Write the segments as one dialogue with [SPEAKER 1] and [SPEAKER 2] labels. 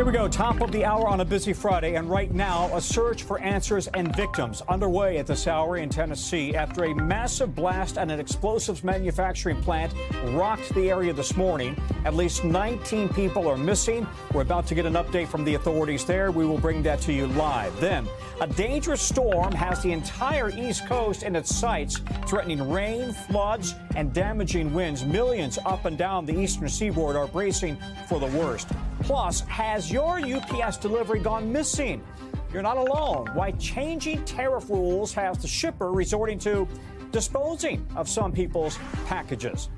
[SPEAKER 1] we go, top of the hour on a busy Friday, and right now, a search for answers and victims underway at this hour in Tennessee after a massive blast at an explosives manufacturing plant rocked the area this morning. At least 19 people are missing. We're about to get an update from the authorities there. We will bring that to you live. Then, a dangerous storm has the entire East Coast in its sights, threatening rain, floods, and damaging winds. Millions up and down the eastern seaboard are bracing for the worst. Plus, has your UPS delivery gone missing? You're not alone. Why changing tariff rules has the shipper resorting to disposing of some people's packages.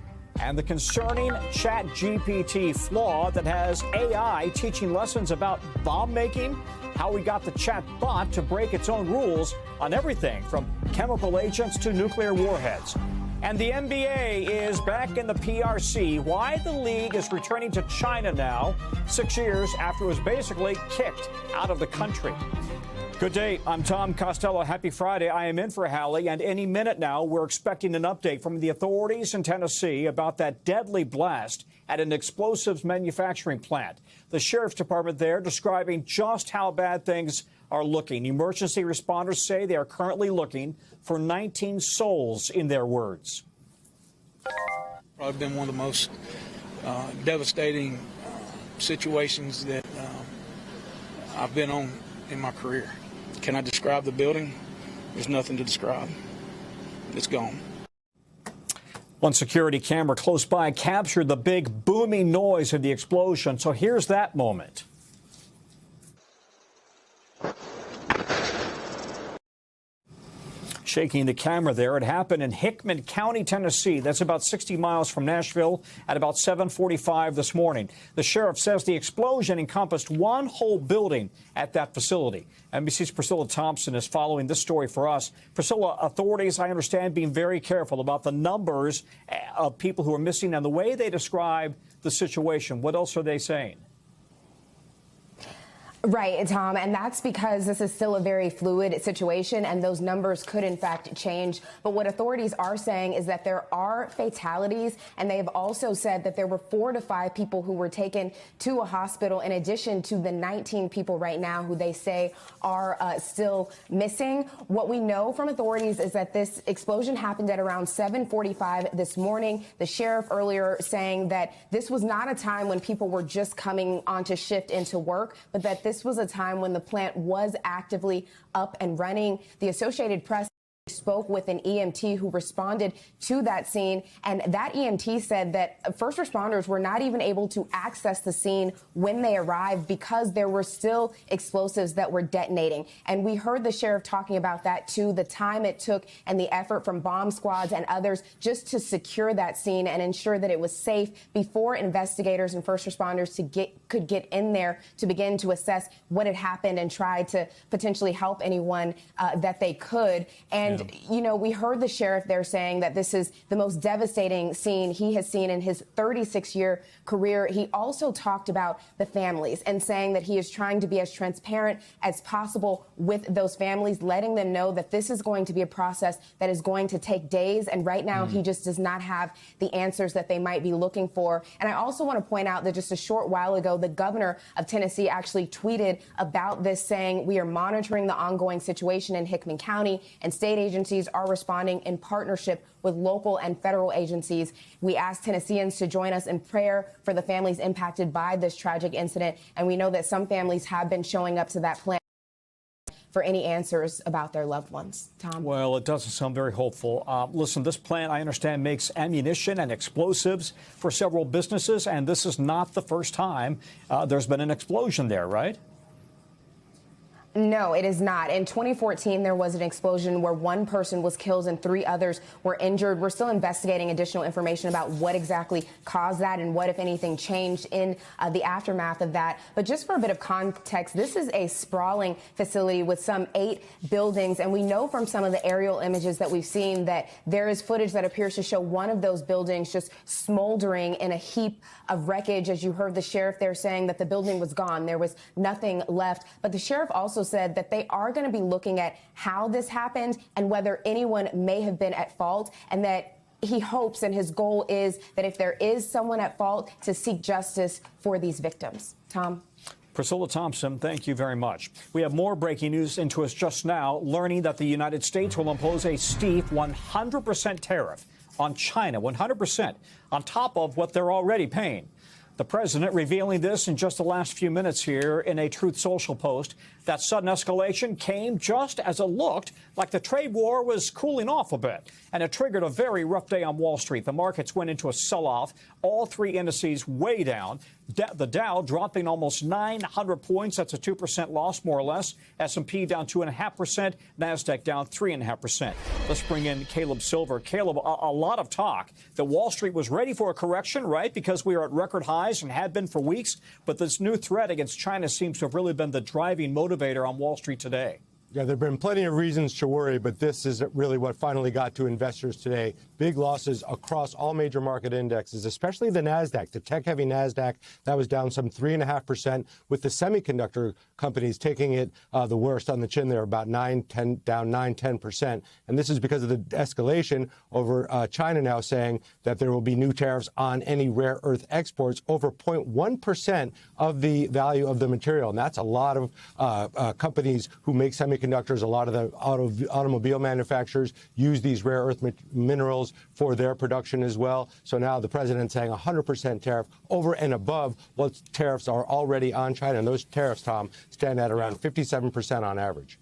[SPEAKER 1] And the concerning ChatGPT flaw that has AI teaching lessons about bomb making, how we got the chat bot to break its own rules on everything from chemical agents to nuclear warheads. And the NBA is back in the PRC. Why the league is returning to China now, 6 years after it was basically kicked out of the country. Good day. I'm Tom Costello. Happy Friday. I am in for Hallie, and any minute now we're expecting an update from the authorities in Tennessee about that deadly blast at an explosives manufacturing plant. The sheriff's department there describing just how bad things are looking. Emergency responders say they are currently looking for 19 souls, in their words.
[SPEAKER 2] Probably been one of the most devastating situations that I've been on in my career. Can I describe the building? There's nothing to describe. It's gone.
[SPEAKER 1] One security camera close by captured the big booming noise of the explosion. So here's that moment. Shaking the camera there. It happened in Hickman County, Tennessee. That's about 60 miles from Nashville at about 7:45 this morning. The sheriff says the explosion encompassed one whole building at that facility. NBC's Priscilla Thompson is following this story for us. Priscilla, authorities, I understand, being very careful about the numbers of people who are missing and the way they describe the situation. What else are they saying?
[SPEAKER 3] Right, Tom, and that's because this is still a very fluid situation, and those numbers could, in fact, change. But what authorities are saying is that there are fatalities, and they have also said that there were 4 to 5 people who were taken to a hospital, in addition to the 19 people right now who they say are still missing. What we know from authorities is that this explosion happened at around 7:45 this morning. The sheriff earlier saying that this was not a time when people were just coming onto shift into work, but that this was a time when the plant was actively up and running. The Associated Press spoke with an EMT who responded to that scene, and that EMT said that first responders were not even able to access the scene when they arrived because there were still explosives that were detonating. And we heard the sheriff talking about that too, the time it took and the effort from bomb squads and others just to secure that scene and ensure that it was safe before investigators and first responders could get in there to begin to assess what had happened and try to potentially help anyone that they could. And you know, we heard the sheriff there saying that this is the most devastating scene he has seen in his 36-year career. He also talked about the families and saying that he is trying to be as transparent as possible with those families, letting them know that this is going to be a process that is going to take days. And right now, he just does not have the answers that they might be looking for. And I also want to point out that just a short while ago, the governor of Tennessee actually tweeted about this, saying we are monitoring the ongoing situation in Hickman County, and state agencies are responding in partnership with local and federal agencies. We ask Tennesseans to join us in prayer for the families impacted by this tragic incident. And we know that some families have been showing up to that plant for any answers about their loved ones. Tom?
[SPEAKER 1] Well, it doesn't sound very hopeful. Listen, this plant, I understand, makes ammunition and explosives for several businesses, and this is not the first time there's been an explosion there, right?
[SPEAKER 3] No, it is not. In 2014, there was an explosion where one person was killed and 3 others were injured. We're still investigating additional information about what exactly caused that and what, if anything, changed in the aftermath of that. But just for a bit of context, this is a sprawling facility with some 8 buildings. And we know from some of the aerial images that we've seen that there is footage that appears to show one of those buildings just smoldering in a heap of wreckage. As you heard the sheriff there saying that the building was gone. There was nothing left. But the sheriff also said that they are going to be looking at how this happened and whether anyone may have been at fault, and that he hopes and his goal is that if there is someone at fault, to seek justice for these victims. Tom?
[SPEAKER 1] Priscilla Thompson, thank you very much. We have more breaking news into us just now, learning that the United States will impose a steep 100% tariff on China, 100%, on top of what they're already paying. The president revealing this in just the last few minutes here in a Truth Social post. That sudden escalation came just as it looked like the trade war was cooling off a bit, and it triggered a very rough day on Wall Street. The markets went into a sell-off, all three indices way down. The Dow dropping almost 900 points. That's a 2% loss, more or less. S&P down 2.5%. NASDAQ down 3.5%. Let's bring in Caleb Silver. Caleb, a lot of talk that Wall Street was ready for a correction, right? Because we are at record highs and had been for weeks. But this new threat against China seems to have really been the driving motivator on Wall Street today.
[SPEAKER 4] Yeah, there have been plenty of reasons to worry, but this is really what finally got to investors today. Big losses across all major market indexes, especially the NASDAQ, the tech-heavy NASDAQ. That was down some 3.5%, with the semiconductor companies taking it the worst on the chin there, about down 9-10%. And this is because of the escalation over China now saying that there will be new tariffs on any rare earth exports over 0.1% of the value of the material. And that's a lot of companies who make semiconductors. A lot of the automobile manufacturers use these rare earth minerals for their production as well. So now the president's saying 100% tariff over and above what tariffs are already on China. And those tariffs, Tom, stand at around 57% on average.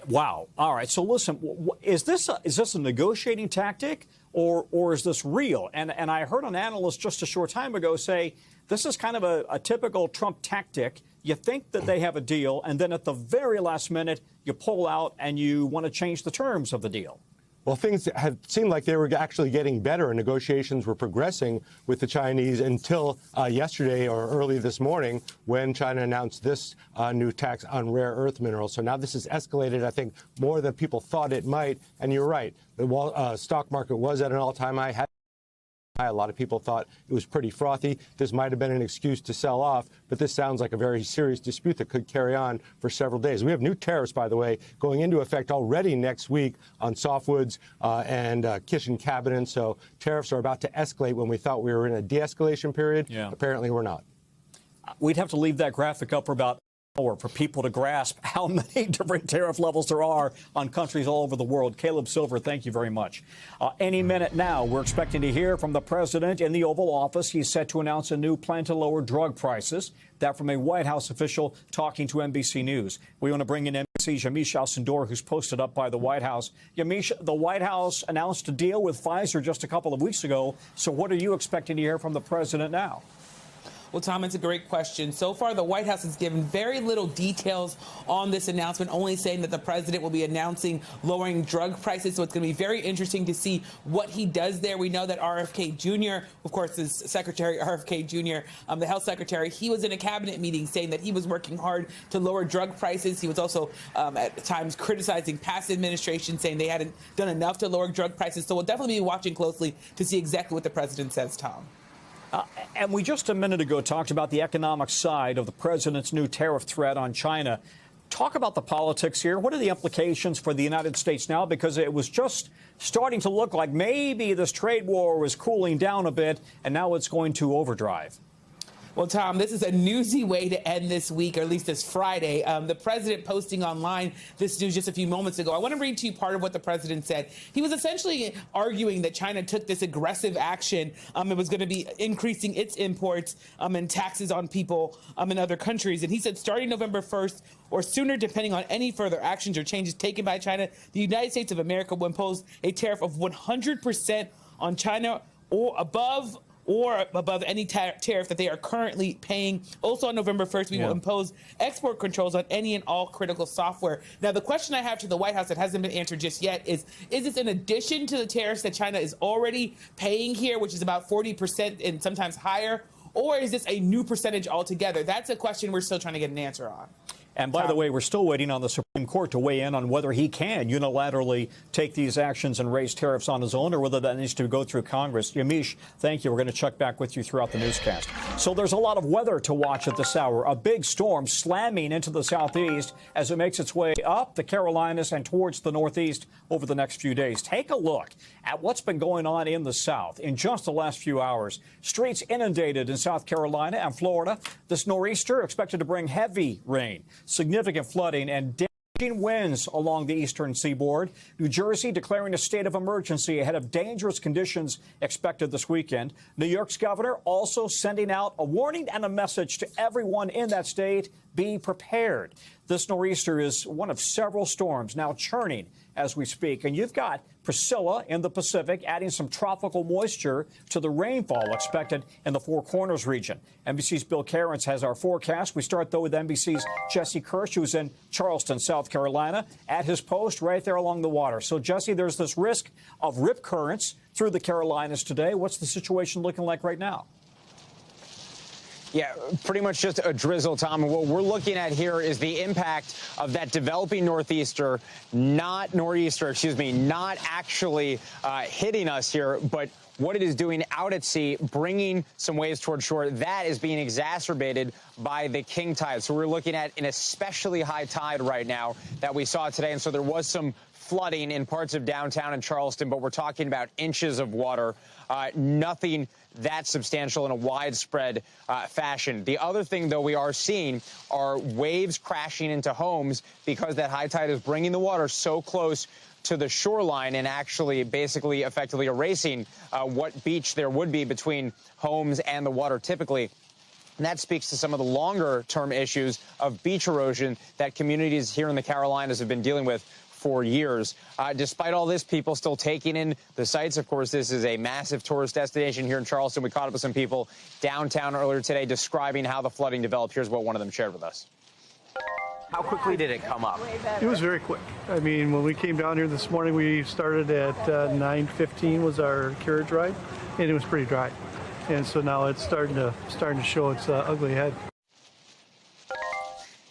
[SPEAKER 1] Wow. All right. So listen, is this a negotiating tactic or is this real? And I heard an analyst just a short time ago say this is kind of a typical Trump tactic. You think that they have a deal, and then at the very last minute, you pull out and you want to change the terms of the deal.
[SPEAKER 4] Well, things had seemed like they were actually getting better, and negotiations were progressing with the Chinese until yesterday or early this morning when China announced this new tax on rare earth minerals. So now this has escalated, I think, more than people thought it might. And you're right. The stock market was at an all-time high. A lot of people thought it was pretty frothy. This might have been an excuse to sell off, but this sounds like a very serious dispute that could carry on for several days. We have new tariffs, by the way, going into effect already next week on softwoods and kitchen cabinets. So tariffs are about to escalate when we thought we were in a de-escalation period. Yeah. Apparently we're not.
[SPEAKER 1] We'd have to leave that graphic up for about for people to grasp how many different tariff levels there are on countries all over the world. Caleb Silver, thank you very much. Any minute now, we're expecting to hear from the president in the Oval Office. He's set to announce a new plan to lower drug prices. That from a White House official talking to NBC News. We want to bring in NBC's Yamiche Alcindor, who's posted up by the White House. Yamiche, the White House announced a deal with Pfizer just a couple of weeks ago. So what are you expecting to hear from the president now?
[SPEAKER 5] Well, Tom, it's a great question. So far, the White House has given very little details on this announcement, only saying that the president will be announcing lowering drug prices. So it's going to be very interesting to see what he does there. We know that RFK Jr., of course, is Secretary RFK Jr., the health secretary, he was in a cabinet meeting saying that he was working hard to lower drug prices. He was also at times criticizing past administration, saying they hadn't done enough to lower drug prices. So we'll definitely be watching closely to see exactly what the president says, Tom.
[SPEAKER 1] And we just a minute ago talked about the economic side of the president's new tariff threat on China. Talk about the politics here. What are the implications for the United States now? Because it was just starting to look like maybe this trade war was cooling down a bit, and now it's going to overdrive.
[SPEAKER 5] Well, Tom, this is a newsy way to end this week, or at least this Friday. The president posting online this news just a few moments ago. I want to read to you part of what the president said. He was essentially arguing that China took this aggressive action. It was going to be increasing its imports and taxes on people in other countries. And he said starting November 1st or sooner, depending on any further actions or changes taken by China, the United States of America will impose a tariff of 100% on China or above any tariff that they are currently paying. Also on November 1st, we will impose export controls on any and all critical software. Now, the question I have to the White House that hasn't been answered just yet is this in addition to the tariffs that China is already paying here, which is about 40% and sometimes higher, or is this a new percentage altogether? That's a question we're still trying to get an answer on.
[SPEAKER 1] And by the way, we're still waiting on the Supreme Court to weigh in on whether he can unilaterally take these actions and raise tariffs on his own, or whether that needs to go through Congress. Yamiche, thank you. We're going to check back with you throughout the newscast. So there's a lot of weather to watch at this hour. A big storm slamming into the southeast as it makes its way up the Carolinas and towards the northeast over the next few days. Take a look at what's been going on in the south in just the last few hours. Streets inundated in South Carolina and Florida. This nor'easter expected to bring heavy rain, significant flooding, and winds along the eastern seaboard. New Jersey declaring a state of emergency ahead of dangerous conditions expected this weekend. New York's governor also sending out a warning and a message to everyone in that state: be prepared. This nor'easter is one of several storms now churning as we speak. And you've got Priscilla in the Pacific adding some tropical moisture to the rainfall expected in the Four Corners region. NBC's Bill Cairns has our forecast. We start, though, with NBC's Jesse Kirsch, who's in Charleston, South Carolina, at his post right there along the water. So, Jesse, there's this risk of rip currents through the Carolinas today. What's the situation looking like right now?
[SPEAKER 6] Yeah, pretty much just a drizzle, Tom. And what we're looking at here is the impact of that developing not actually hitting us here, but what it is doing out at sea, bringing some waves towards shore. That is being exacerbated by the king tide. So we're looking at an especially high tide right now that we saw today. And so there was some flooding in parts of downtown and Charleston, but we're talking about inches of water, nothing that substantial in a widespread fashion. The other thing, though, we are seeing are waves crashing into homes because that high tide is bringing the water so close to the shoreline and actually basically effectively erasing what beach there would be between homes and the water typically. And that speaks to some of the longer-term issues of beach erosion that communities here in the Carolinas have been dealing with for years. Despite all this, people still taking in the sights. Of course, this is a massive tourist destination here in Charleston. We caught up with some people downtown earlier today describing how the flooding developed. Here's what one of them shared with us. How quickly did it come up?
[SPEAKER 7] It was very quick. I mean, when we came down here this morning, we started at 9:15 was our carriage ride, and it was pretty dry. And so now it's starting to show its ugly head.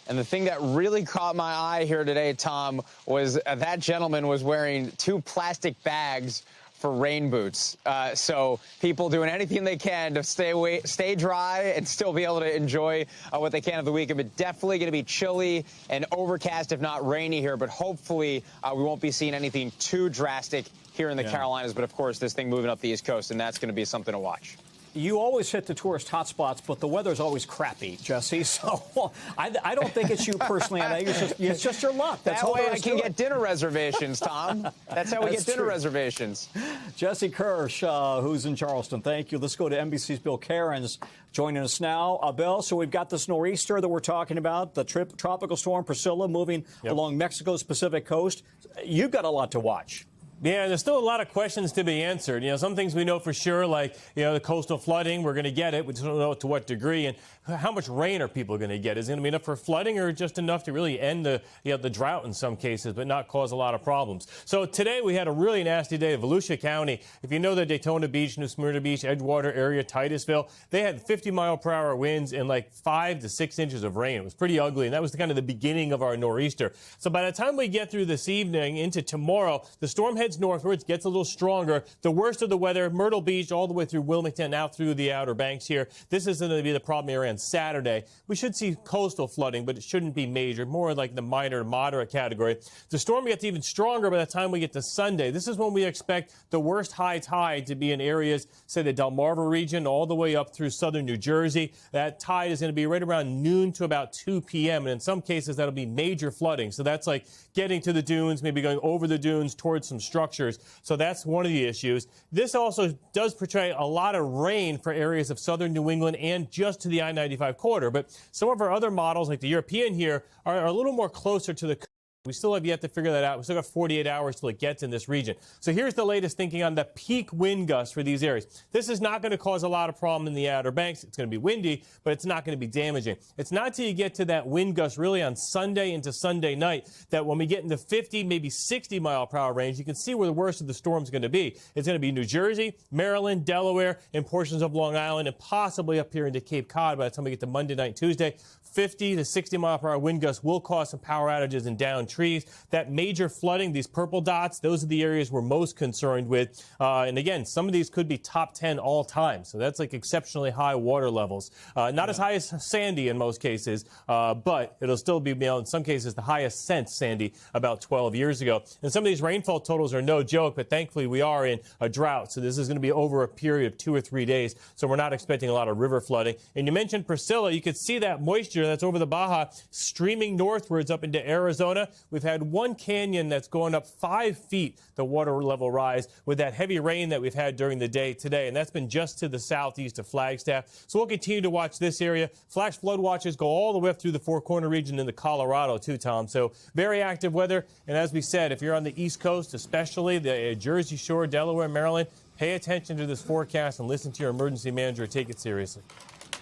[SPEAKER 6] And the thing that really caught my eye here today, Tom, was that gentleman was wearing 2 plastic bags for rain boots. So people doing anything they can to stay dry and still be able to enjoy what they can of the weekend. But definitely going to be chilly and overcast, if not rainy here. But hopefully we won't be seeing anything too drastic here in the Carolinas. But, of course, this thing moving up the East Coast, and that's going to be something to watch.
[SPEAKER 1] You always hit the tourist hotspots, but the weather's always crappy, Jesse. So I don't think it's you personally. It's just your luck. That's
[SPEAKER 6] that
[SPEAKER 1] all
[SPEAKER 6] way I can get dinner reservations, Tom. That's how we get dinner reservations. Jesse
[SPEAKER 1] Kirsch, who's in Charleston, thank you. Let's go to NBC's Bill Cairns joining us now. Bill, so we've got this nor'easter that we're talking about, the tropical storm Priscilla moving along Mexico's Pacific coast. You've got a lot to watch.
[SPEAKER 8] Yeah, there's still a lot of questions to be answered. You know, some things we know for sure, like, the coastal flooding, we're going to get it. We just don't know to what degree. And how much rain are people going to get? Is it going to be enough for flooding or just enough to really end the drought in some cases, but not cause a lot of problems? So today we had a really nasty day. Volusia County, if you know the Daytona Beach, New Smyrna Beach, Edgewater area, Titusville, they had 50-mile-per-hour winds and like 5 to 6 inches of rain. It was pretty ugly, and that was kind of the beginning of our nor'easter. So by the time we get through this evening into tomorrow, the storm heads northwards, gets a little stronger. The worst of the weather, Myrtle Beach, all the way through Wilmington, out through the Outer Banks here. This is going to be the problem area on Saturday. We should see coastal flooding, but it shouldn't be major, more like the minor to moderate category. The storm gets even stronger by the time we get to Sunday. This is when we expect the worst high tide to be in areas, say the Delmarva region, all the way up through southern New Jersey. That tide is going to be right around noon to about 2 p.m., and in some cases that'll be major flooding. So that's like getting to the dunes, maybe going over the dunes towards some structures. So that's one of the issues. This also does portray a lot of rain for areas of southern New England and just to the I-95 corridor. But some of our other models, like the European here, are a little more closer to the coast. We still have yet to figure that out. We still got 48 hours till it gets in this region. So here's the latest thinking on the peak wind gusts for these areas. This is not going to cause a lot of problem in the Outer Banks. It's going to be windy, but it's not going to be damaging. It's not till you get to that wind gust really on Sunday into Sunday night that when we get into 50, maybe 60-mile-per-hour range, you can see where the worst of the storm is going to be. It's going to be New Jersey, Maryland, Delaware, and portions of Long Island, and possibly up here into Cape Cod by the time we get to Monday night, Tuesday. 50 to 60 mile per hour wind gusts will cause some power outages and down trees. That major flooding, these purple dots, those are the areas we're most concerned with. And again, some of these could be top 10 all time. So that's like exceptionally high water levels. Not as high as Sandy in most cases, but it'll still be, in some cases, the highest since Sandy about 12 years ago. And some of these rainfall totals are no joke, but thankfully we are in a drought. So this is going to be over a period of 2 or 3 days. So we're not expecting a lot of river flooding. And you mentioned Priscilla. You could see that moisture that's over the Baja streaming northwards up into Arizona. We've had one canyon that's going up 5 feet, the water level rise, with that heavy rain that we've had during the day today. And that's been just to the southeast of Flagstaff. So we'll continue to watch this area. Flash flood watches go all the way up through the Four Corner region into Colorado, too, Tom. So very active weather. And as we said, if you're on the East Coast, especially the Jersey Shore, Delaware, Maryland, pay attention to this forecast and listen to your emergency manager. Take it seriously.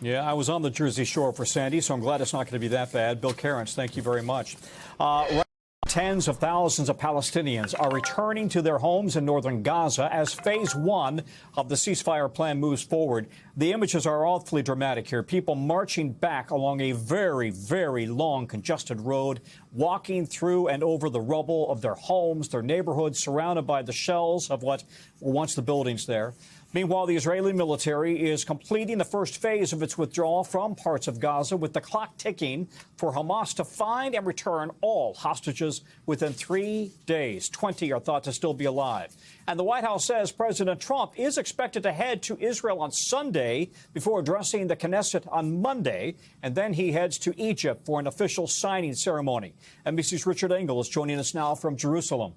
[SPEAKER 1] Yeah, I was on the Jersey Shore for Sandy, so I'm glad it's not going to be that bad. Bill Cairns, thank you very much. Right, tens of thousands of Palestinians are returning to their homes in northern Gaza as phase 1 of the ceasefire plan moves forward. The images are awfully dramatic here. People marching back along a very, very long, congested road, walking through and over the rubble of their homes, their neighborhoods, surrounded by the shells of what were once the buildings there. Meanwhile, the Israeli military is completing the first phase of its withdrawal from parts of Gaza, with the clock ticking for Hamas to find and return all hostages within 3 days. 20 are thought to still be alive. And the White House says President Trump is expected to head to Israel on Sunday before addressing the Knesset on Monday, and then he heads to Egypt for an official signing ceremony. NBC's Richard Engel is joining us now from Jerusalem.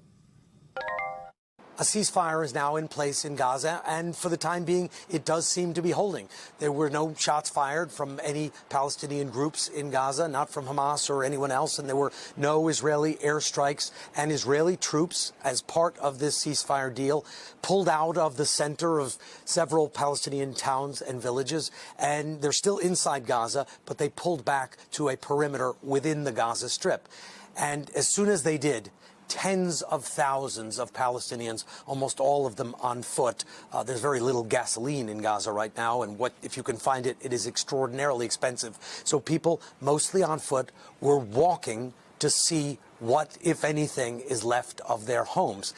[SPEAKER 9] A ceasefire is now in place in Gaza, and for the time being, it does seem to be holding. There were no shots fired from any Palestinian groups in Gaza, not from Hamas or anyone else, and there were no Israeli airstrikes. And Israeli troops, as part of this ceasefire deal, pulled out of the center of several Palestinian towns and villages, and they're still inside Gaza, but they pulled back to a perimeter within the Gaza Strip. And as soon as they did, tens of thousands of Palestinians, almost all of them on foot. There's very little gasoline in Gaza right now, and if you can find it, it is extraordinarily expensive. So people, mostly on foot, were walking to see what, if anything, is left of their homes.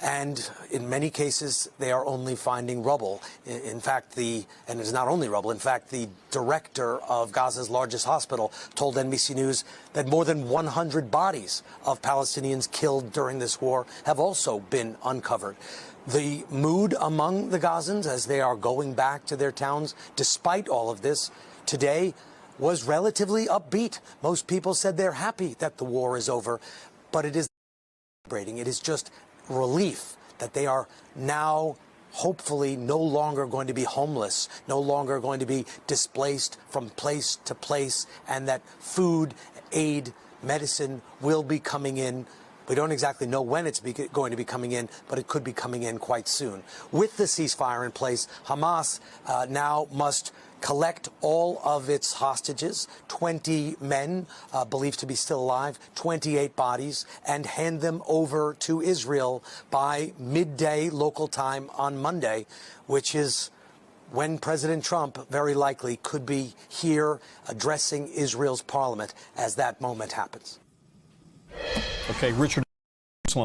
[SPEAKER 9] And in many cases, they are only finding rubble. In fact, and it's not only rubble, in fact, the director of Gaza's largest hospital told NBC News that more than 100 bodies of Palestinians killed during this war have also been uncovered. The mood among the Gazans as they are going back to their towns, despite all of this, today was relatively upbeat. Most people said they're happy that the war is over, but it is celebrating. It is just relief that they are now hopefully no longer going to be homeless, no longer going to be displaced from place to place, and that food, aid, medicine will be coming in. We don't exactly know when it's going to be coming in, but it could be coming in quite soon. With the ceasefire in place, Hamas now must collect all of its hostages, 20 men believed to be still alive, 28 bodies, and hand them over to Israel by midday local time on Monday, which is when President Trump very likely could be here addressing Israel's parliament as that moment happens.
[SPEAKER 1] Okay, Richard,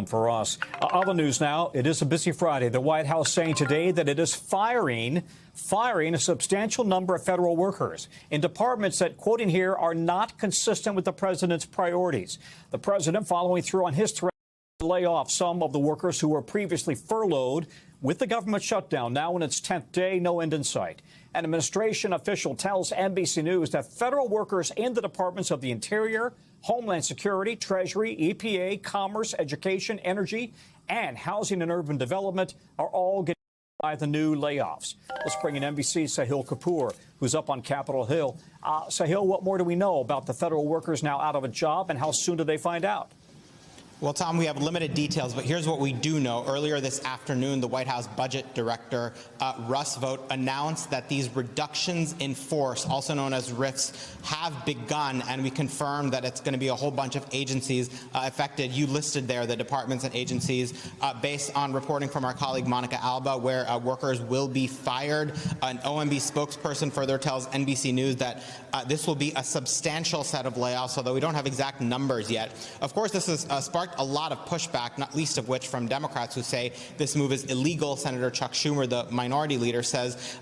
[SPEAKER 1] for us. Other news now, it is a busy Friday. The White House saying today that it is firing a substantial number of federal workers in departments that, quoting here, are not consistent with the president's priorities. The president following through on his threat to lay off some of the workers who were previously furloughed with the government shutdown now in its 10th day, no end in sight. An administration official tells NBC News that federal workers in the departments of the Interior, Homeland Security, Treasury, EPA, Commerce, Education, Energy, and Housing and Urban Development are all getting by the new layoffs. Let's bring in NBC's Sahil Kapoor, who's up on Capitol Hill. Sahil, what more do we know about the federal workers now out of a job, and how soon do they find out?
[SPEAKER 10] Well, Tom, we have limited details, but here's what we do know. Earlier this afternoon, the White House Budget Director, Russ Vought, announced that these reductions in force, also known as RIFs, have begun, and we confirmed that it's going to be a whole bunch of agencies affected. You listed there the departments and agencies based on reporting from our colleague Monica Alba, where workers will be fired. An OMB spokesperson further tells NBC News that this will be a substantial set of layoffs, although we don't have exact numbers yet. Of course, this has sparked a lot of pushback, not least of which from Democrats who say this move is illegal. Senator Chuck Schumer, the minority leader, says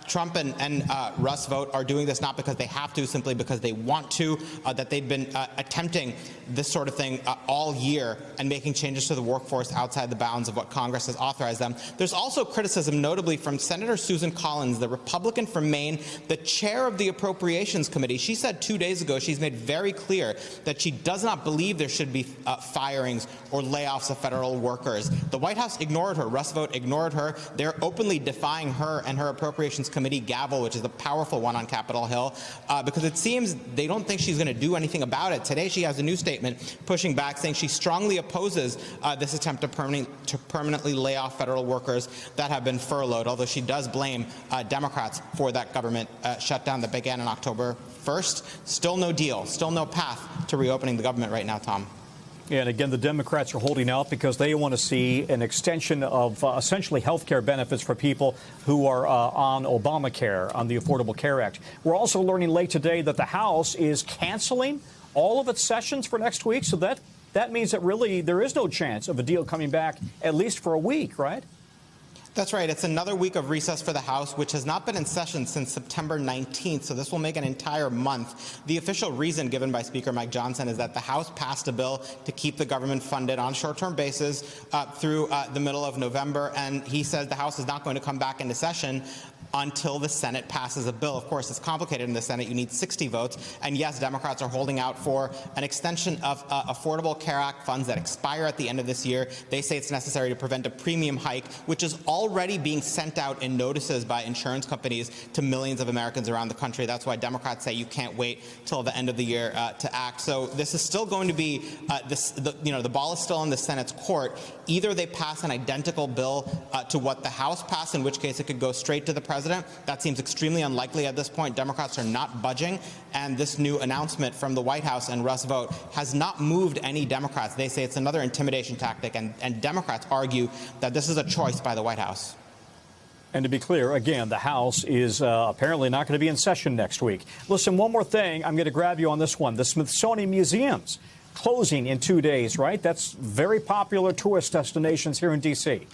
[SPEAKER 10] Trump and Russ Vought are doing this not because they have to, simply because they want to, that they've been attempting this sort of thing all year and making changes to the workforce outside the bounds of what Congress has authorized them. There's also criticism, notably from Senator Susan Collins, the Republican from Maine, the chair of the Appropriations Committee. She said 2 days ago she's made very clear that she does not believe there should be firings or layoffs of federal workers. The White House ignored her. Russ Vought ignored her. They're openly defying her and her Appropriations Committee gavel, which is a powerful one on Capitol Hill, because it seems they don't think she's going to do anything about it. Today she has a new statement pushing back, saying she strongly opposes this attempt to permanently lay off federal workers that have been furloughed, although she does blame Democrats for that government shutdown that began on October 1st. Still no deal, still no path to reopening the government right now, Tom.
[SPEAKER 1] And again, the Democrats are holding out because they want to see an extension of essentially health care benefits for people who are on Obamacare, on the Affordable Care Act. We're also learning late today that the House is canceling all of its sessions for next week. So that means that really there is no chance of a deal coming back, at least for a week, right?
[SPEAKER 10] That's right. It's another week of recess for the House, which has not been in session since September 19th, so this will make an entire month. The official reason given by Speaker Mike Johnson is that the House passed a bill to keep the government funded on a short-term basis through the middle of November, and he says the House is not going to come back into session until the Senate passes a bill. Of course, it's complicated in the Senate. You need 60 votes. And yes, Democrats are holding out for an extension of Affordable Care Act funds that expire at the end of this year. They say it's necessary to prevent a premium hike, which is already being sent out in notices by insurance companies to millions of Americans around the country. That's why Democrats say you can't wait till the end of the year to act. So this is still going to be, the ball is still in the Senate's court. Either they pass an identical bill to what the House passed, in which case it could go straight to the president. That seems extremely unlikely at this point. Democrats are not budging, and this new announcement from the White House and Russ Vought has not moved any Democrats. They say it's another intimidation tactic, and Democrats argue that this is a choice by the White House.
[SPEAKER 1] And to be clear, again, the House is apparently not going to be in session next week. Listen, one more thing. I'm going to grab you on this one. The Smithsonian Museum's closing in 2 days, right? That's very popular tourist destinations here in D.C.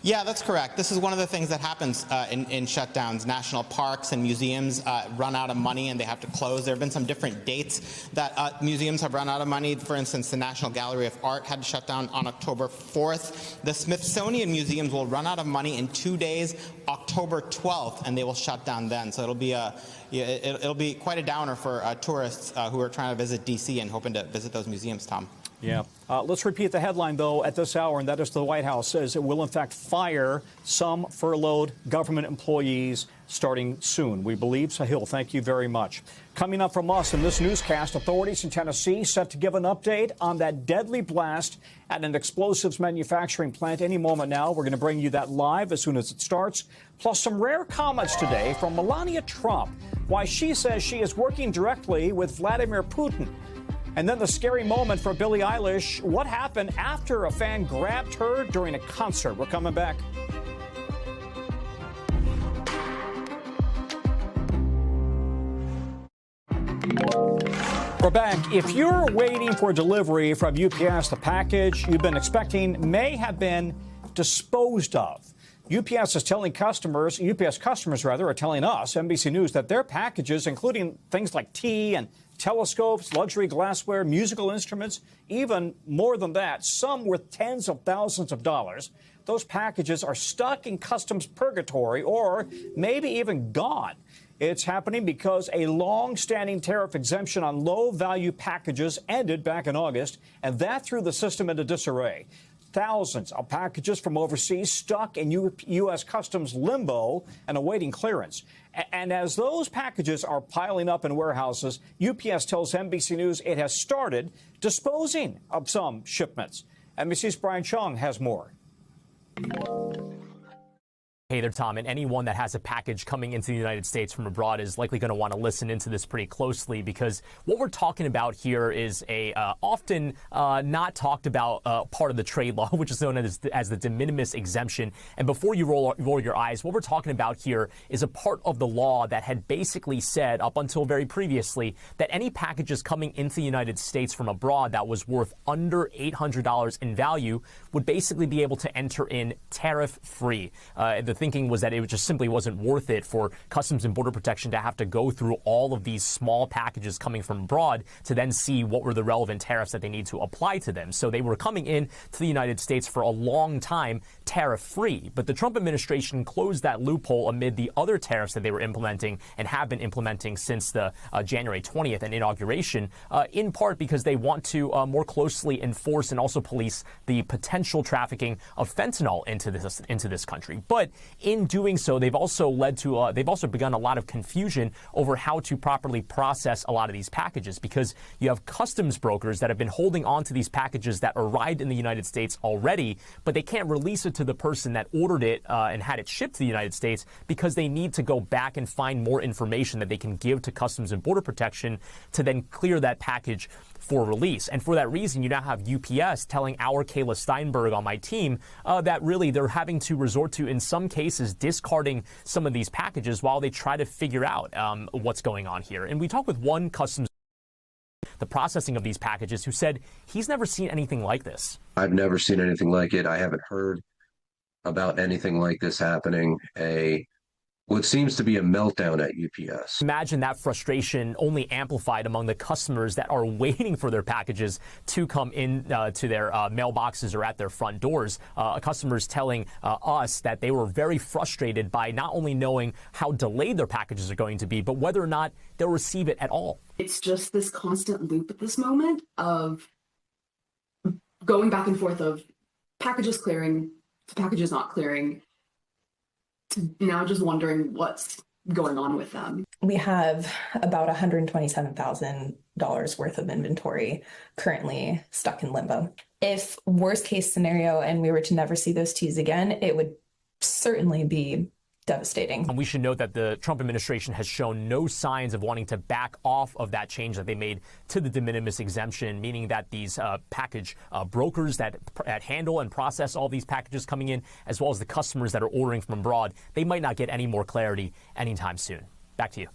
[SPEAKER 10] Yeah, that's correct. This is one of the things that happens in shutdowns. National parks and museums run out of money and they have to close. There have been some different dates that museums have run out of money. For instance, the National Gallery of Art had to shut down on October 4th. The Smithsonian Museums will run out of money in 2 days, October 12th, and they will shut down then. So it'll be quite a downer for tourists who are trying to visit D.C. and hoping to visit those museums, Tom.
[SPEAKER 1] Yeah. Let's repeat the headline, though, at this hour, and that is the White House says it will, in fact, fire some furloughed government employees starting soon. We believe. Sahil, thank you very much. Coming up from us in this newscast, authorities in Tennessee set to give an update on that deadly blast at an explosives manufacturing plant any moment now. We're going to bring you that live as soon as it starts. Plus some rare comments today from Melania Trump, why she says she is working directly with Vladimir Putin. And then the scary moment for Billie Eilish. What happened after a fan grabbed her during a concert? We're coming back. We're back. If you're waiting for delivery from UPS, the package you've been expecting may have been disposed of. UPS customers are telling us, NBC News, that their packages, including things like tea and telescopes, luxury glassware, musical instruments, even more than that, some worth tens of thousands of dollars, those packages are stuck in customs purgatory or maybe even gone. It's happening because a long-standing tariff exemption on low-value packages ended back in August, and that threw the system into disarray. thousands of packages from overseas stuck in U.S. Customs limbo and awaiting clearance. And as those packages are piling up in warehouses, UPS tells NBC News it has started disposing of some shipments. NBC's Brian Chung has more.
[SPEAKER 11] Hey there, Tom. And anyone that has a package coming into the United States from abroad is likely going to want to listen into this pretty closely, because what we're talking about here is a often not talked about part of the trade law, which is known as the de minimis exemption. And before you roll your eyes, what we're talking about here is a part of the law that had basically said up until very previously that any packages coming into the United States from abroad that was worth under $800 in value would basically be able to enter in tariff-free. The thinking was that it just simply wasn't worth it for Customs and Border Protection to have to go through all of these small packages coming from abroad to then see what were the relevant tariffs that they need to apply to them. So they were coming in to the United States for a long time tariff-free. But the Trump administration closed that loophole amid the other tariffs that they were implementing and have been implementing since the January 20th and inauguration, in part because they want to more closely enforce and also police the potential trafficking of fentanyl into this country. But in doing so, they've also begun a lot of confusion over how to properly process a lot of these packages, because you have customs brokers that have been holding on to these packages that arrived in the United States already, but they can't release it to the person that ordered it and had it shipped to the United States, because they need to go back and find more information that they can give to Customs and Border Protection to then clear that package for release. And for that reason, you now have UPS telling our Kayla Steinberg on my team that really they're having to resort to, in some cases, discarding some of these packages while they try to figure out what's going on here. And we talked with one customs, the processing of these packages, who said he's never seen anything like this.
[SPEAKER 12] I've never seen anything like it. I haven't heard about anything like this happening. What seems to be a meltdown at UPS.
[SPEAKER 11] Imagine that frustration only amplified among the customers that are waiting for their packages to come in to their mailboxes or at their front doors. Customers telling us that they were very frustrated by not only knowing how delayed their packages are going to be, but whether or not they'll receive it at all.
[SPEAKER 13] It's just this constant loop at this moment of going back and forth of packages clearing, packages not clearing, to now just wondering what's going on with them.
[SPEAKER 14] We have about $127,000 worth of inventory currently stuck in limbo. If worst case scenario and we were to never see those teas again, it would certainly be devastating.
[SPEAKER 11] And we should note that the Trump administration has shown no signs of wanting to back off of that change that they made to the de minimis exemption, meaning that these package brokers that handle and process all these packages coming in, as well as the customers that are ordering from abroad, they might not get any more clarity anytime soon. Back to you.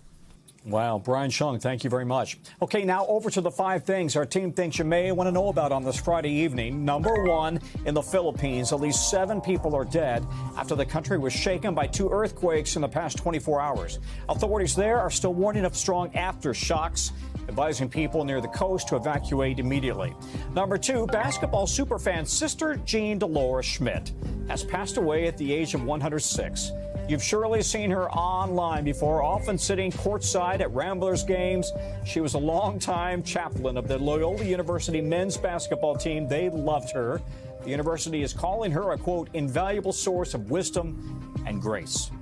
[SPEAKER 1] Wow, Brian Chung, thank you very much. Okay, now over to the 5 things our team thinks you may want to know about on this Friday evening. Number 1, in the Philippines, at least 7 people are dead after the country was shaken by 2 earthquakes in the past 24 hours. Authorities there are still warning of strong aftershocks, advising people near the coast to evacuate immediately. Number 2, basketball superfan Sister Jean Dolores Schmidt has passed away at the age of 106. You've surely seen her online before, often sitting courtside at Ramblers games. She was a longtime chaplain of the Loyola University men's basketball team. They loved her. The university is calling her a, quote, invaluable source of wisdom and grace.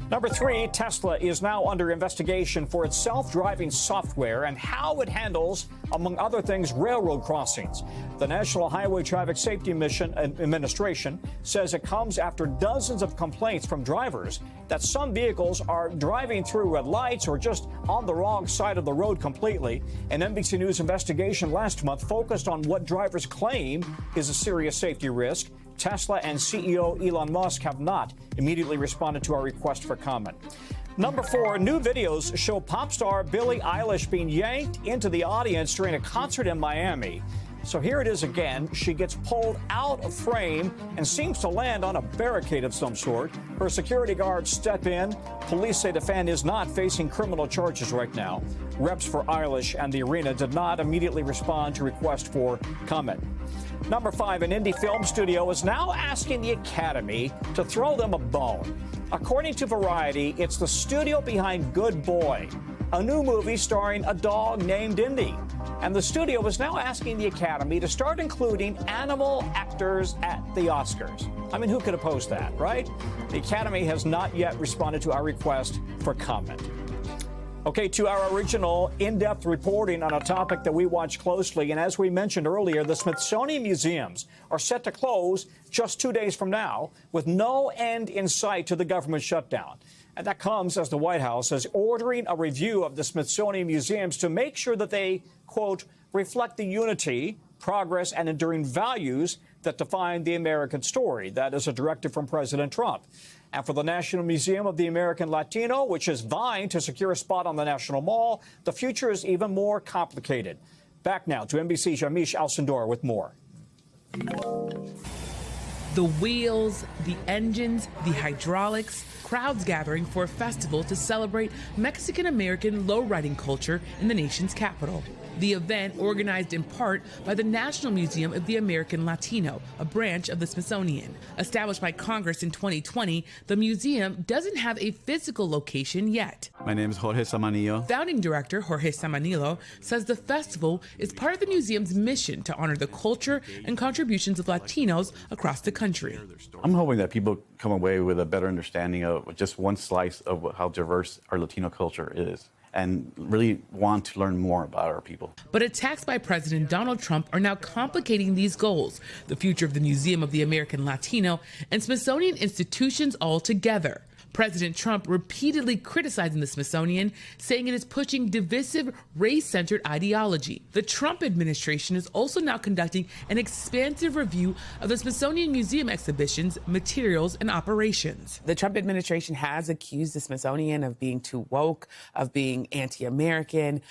[SPEAKER 1] Number 3, Tesla is now under investigation for its self-driving software and how it handles, among other things, railroad crossings. The National Highway Traffic Safety Administration says it comes after dozens of complaints from drivers that some vehicles are driving through red lights or just on the wrong side of the road completely. An NBC News investigation last month focused on what drivers claim is a serious safety risk. Tesla and CEO Elon Musk have not immediately responded to our request for comment. Number 4, new videos show pop star Billie Eilish being yanked into the audience during a concert in Miami. So here it is again. She gets pulled out of frame and seems to land on a barricade of some sort. Her security guards step in. Police say the fan is not facing criminal charges right now. Reps for Eilish and the arena did not immediately respond to request for comment. Number 5, an indie film studio is now asking the Academy to throw them a bone. According to Variety, it's the studio behind Good Boy, a new movie starring a dog named Indy. And the studio is now asking the Academy to start including animal actors at the Oscars. I mean, who could oppose that, right? The Academy has not yet responded to our request for comment. Okay, to our original in-depth reporting on a topic that we watch closely. And as we mentioned earlier, the Smithsonian Museums are set to close just 2 days from now, with no end in sight to the government shutdown. And that comes as the White House is ordering a review of the Smithsonian Museums to make sure that they, quote, reflect the unity, progress, and enduring values that define the American story. That is a directive from President Trump. And for the National Museum of the American Latino, which is vying to secure a spot on the National Mall, the future is even more complicated. Back now to NBC's Yamiche Alcindor with more.
[SPEAKER 5] The wheels, the engines, the hydraulics, crowds gathering for a festival to celebrate Mexican-American lowriding culture in the nation's capital. The event, organized in part by the National Museum of the American Latino, a branch of the Smithsonian. Established by Congress in 2020, the museum doesn't have a physical location yet.
[SPEAKER 15] My name is Jorge Samanillo.
[SPEAKER 5] Founding director Jorge Samanillo says the festival is part of the museum's mission to honor the culture and contributions of Latinos across the country.
[SPEAKER 15] I'm hoping that people come away with a better understanding of just one slice of how diverse our Latino culture is, and really want to learn more about our people.
[SPEAKER 5] But attacks by President Donald Trump are now complicating these goals, the future of the Museum of the American Latino and Smithsonian institutions altogether. President Trump repeatedly criticizing the Smithsonian, saying it is pushing divisive, race-centered ideology. The Trump administration is also now conducting an expansive review of the Smithsonian Museum exhibitions, materials, and operations.
[SPEAKER 16] The Trump administration has accused the Smithsonian of being too woke, of being anti-American.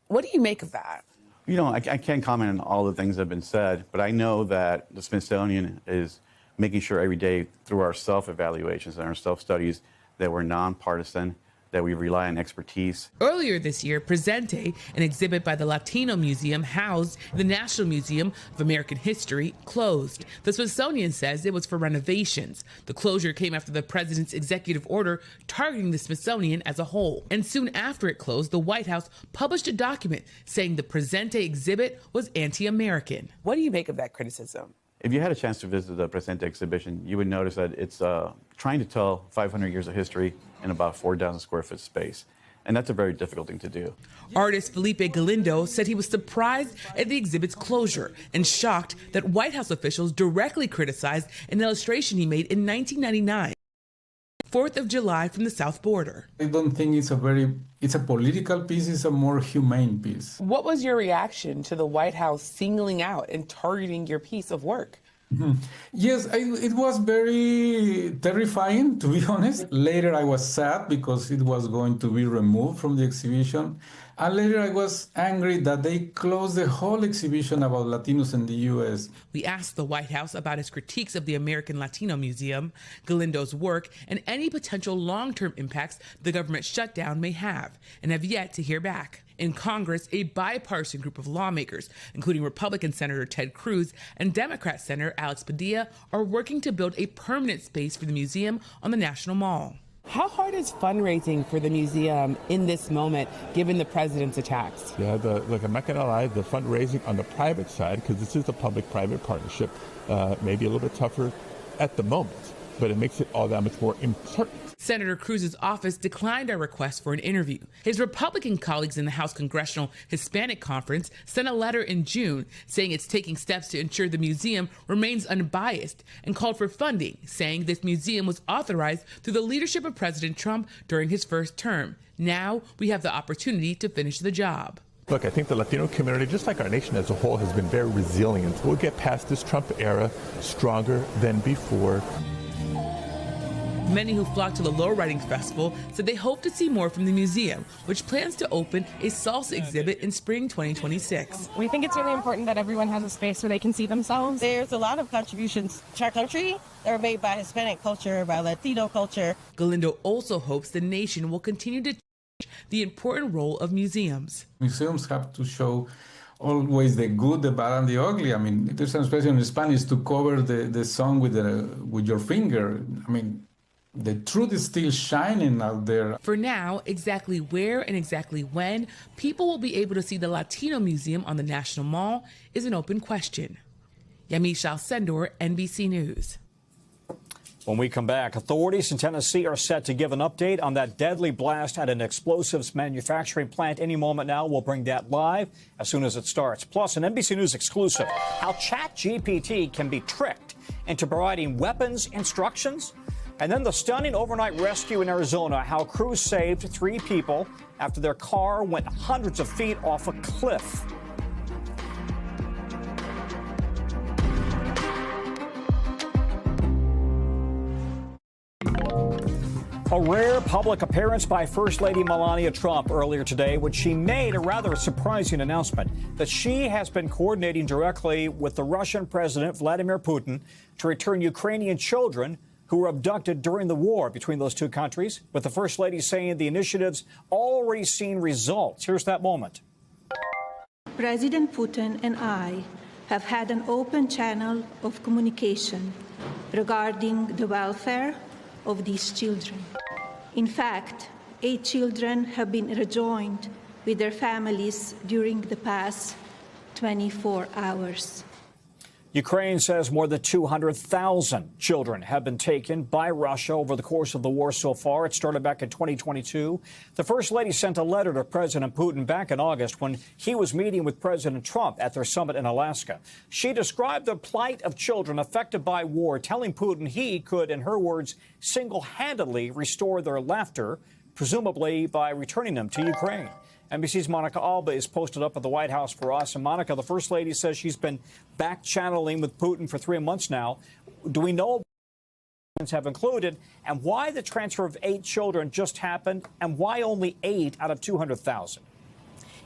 [SPEAKER 16] What do you make of that?
[SPEAKER 15] You know, I can't comment on all the things that have been said, but I know that the Smithsonian is making sure every day through our self-evaluations and our self-studies that we're nonpartisan, that we rely on expertise.
[SPEAKER 5] Earlier this year, Presente, an exhibit by the Latino Museum housed in the National Museum of American History, closed. The Smithsonian says it was for renovations. The closure came after the president's executive order targeting the Smithsonian as a whole. And soon after it closed, the White House published a document saying the Presente exhibit was anti-American.
[SPEAKER 16] What do you make of that criticism?
[SPEAKER 15] If you had a chance to visit the Presente exhibition, you would notice that it's trying to tell 500 years of history in about 4,000 square foot space. And that's a very difficult thing to do.
[SPEAKER 5] Artist Felipe Galindo said he was surprised at the exhibit's closure and shocked that White House officials directly criticized an illustration he made in 1999. 4th of July from the south border.
[SPEAKER 17] I don't think it's a political piece, it's a more humane piece.
[SPEAKER 16] What was your reaction to the White House singling out and targeting your piece of work?
[SPEAKER 17] Mm-hmm. Yes, it was very terrifying, to be honest. Later I was sad because it was going to be removed from the exhibition. And later I was angry that they closed the whole exhibition about Latinos in the U.S.
[SPEAKER 5] We asked the White House about his critiques of the American Latino Museum, Galindo's work, and any potential long-term impacts the government shutdown may have, and have yet to hear back. In Congress, a bipartisan group of lawmakers, including Republican Senator Ted Cruz and Democrat Senator Alex Padilla, are working to build a permanent space for the museum on the National Mall.
[SPEAKER 16] How hard is fundraising for the museum in this moment, given the president's attacks?
[SPEAKER 18] Yeah, look, I'm not going to lie, the fundraising on the private side, because this is a public-private partnership, may be a little bit tougher at the moment, but it makes it all that much more important.
[SPEAKER 5] Senator Cruz's office declined our request for an interview. His Republican colleagues in the House Congressional Hispanic Conference sent a letter in June saying it's taking steps to ensure the museum remains unbiased and called for funding, saying this museum was authorized through the leadership of President Trump during his first term. Now we have the opportunity to finish the job.
[SPEAKER 18] Look, I think the Latino community, just like our nation as a whole, has been very resilient. We'll get past this Trump era stronger than before.
[SPEAKER 5] Many who flocked to the Lowriding Festival said they hope to see more from the museum, which plans to open a salsa exhibit in spring 2026.
[SPEAKER 19] We think it's really important that everyone has a space where they can see themselves.
[SPEAKER 20] There's a lot of contributions to our country that are made by Hispanic culture, by Latino culture.
[SPEAKER 5] Galindo also hopes the nation will continue to change the important role of museums.
[SPEAKER 17] Museums have to show always the good, the bad, and the ugly. I mean, there's an expression in Spanish to cover the sun with your finger. I mean, The truth is still shining out there.
[SPEAKER 5] For now, exactly where and exactly when people will be able to see the Latino Museum on the National Mall is an open question. Yamiche Alcindor, NBC News.
[SPEAKER 1] When we come back, authorities in Tennessee are set to give an update on that deadly blast at an explosives manufacturing plant any moment now. We'll bring that live as soon as it starts. Plus, an NBC News exclusive, how ChatGPT can be tricked into providing weapons instructions. And then the stunning overnight rescue in Arizona, how crews saved 3 people after their car went hundreds of feet off a cliff. A rare public appearance by First Lady Melania Trump earlier today, when she made a rather surprising announcement that she has been coordinating directly with the Russian President Vladimir Putin to return Ukrainian children who were abducted during the war between those two countries, with the First Lady saying the initiative's already seen results. Here's that moment.
[SPEAKER 21] President Putin and I have had an open channel of communication regarding the welfare of these children. In fact, 8 children have been rejoined with their families during the past 24 hours.
[SPEAKER 1] Ukraine says more than 200,000 children have been taken by Russia over the course of the war so far. It started back in 2022. The First Lady sent a letter to President Putin back in August when he was meeting with President Trump at their summit in Alaska. She described the plight of children affected by war, telling Putin he could, in her words, single-handedly restore their laughter, presumably by returning them to Ukraine. NBC's Monica Alba is posted up at the White House for us. And Monica, the First Lady says she's been back-channeling with Putin for 3 months now. Do we know what have included, and why the transfer of 8 children just happened, and why only 8 out of 200,000?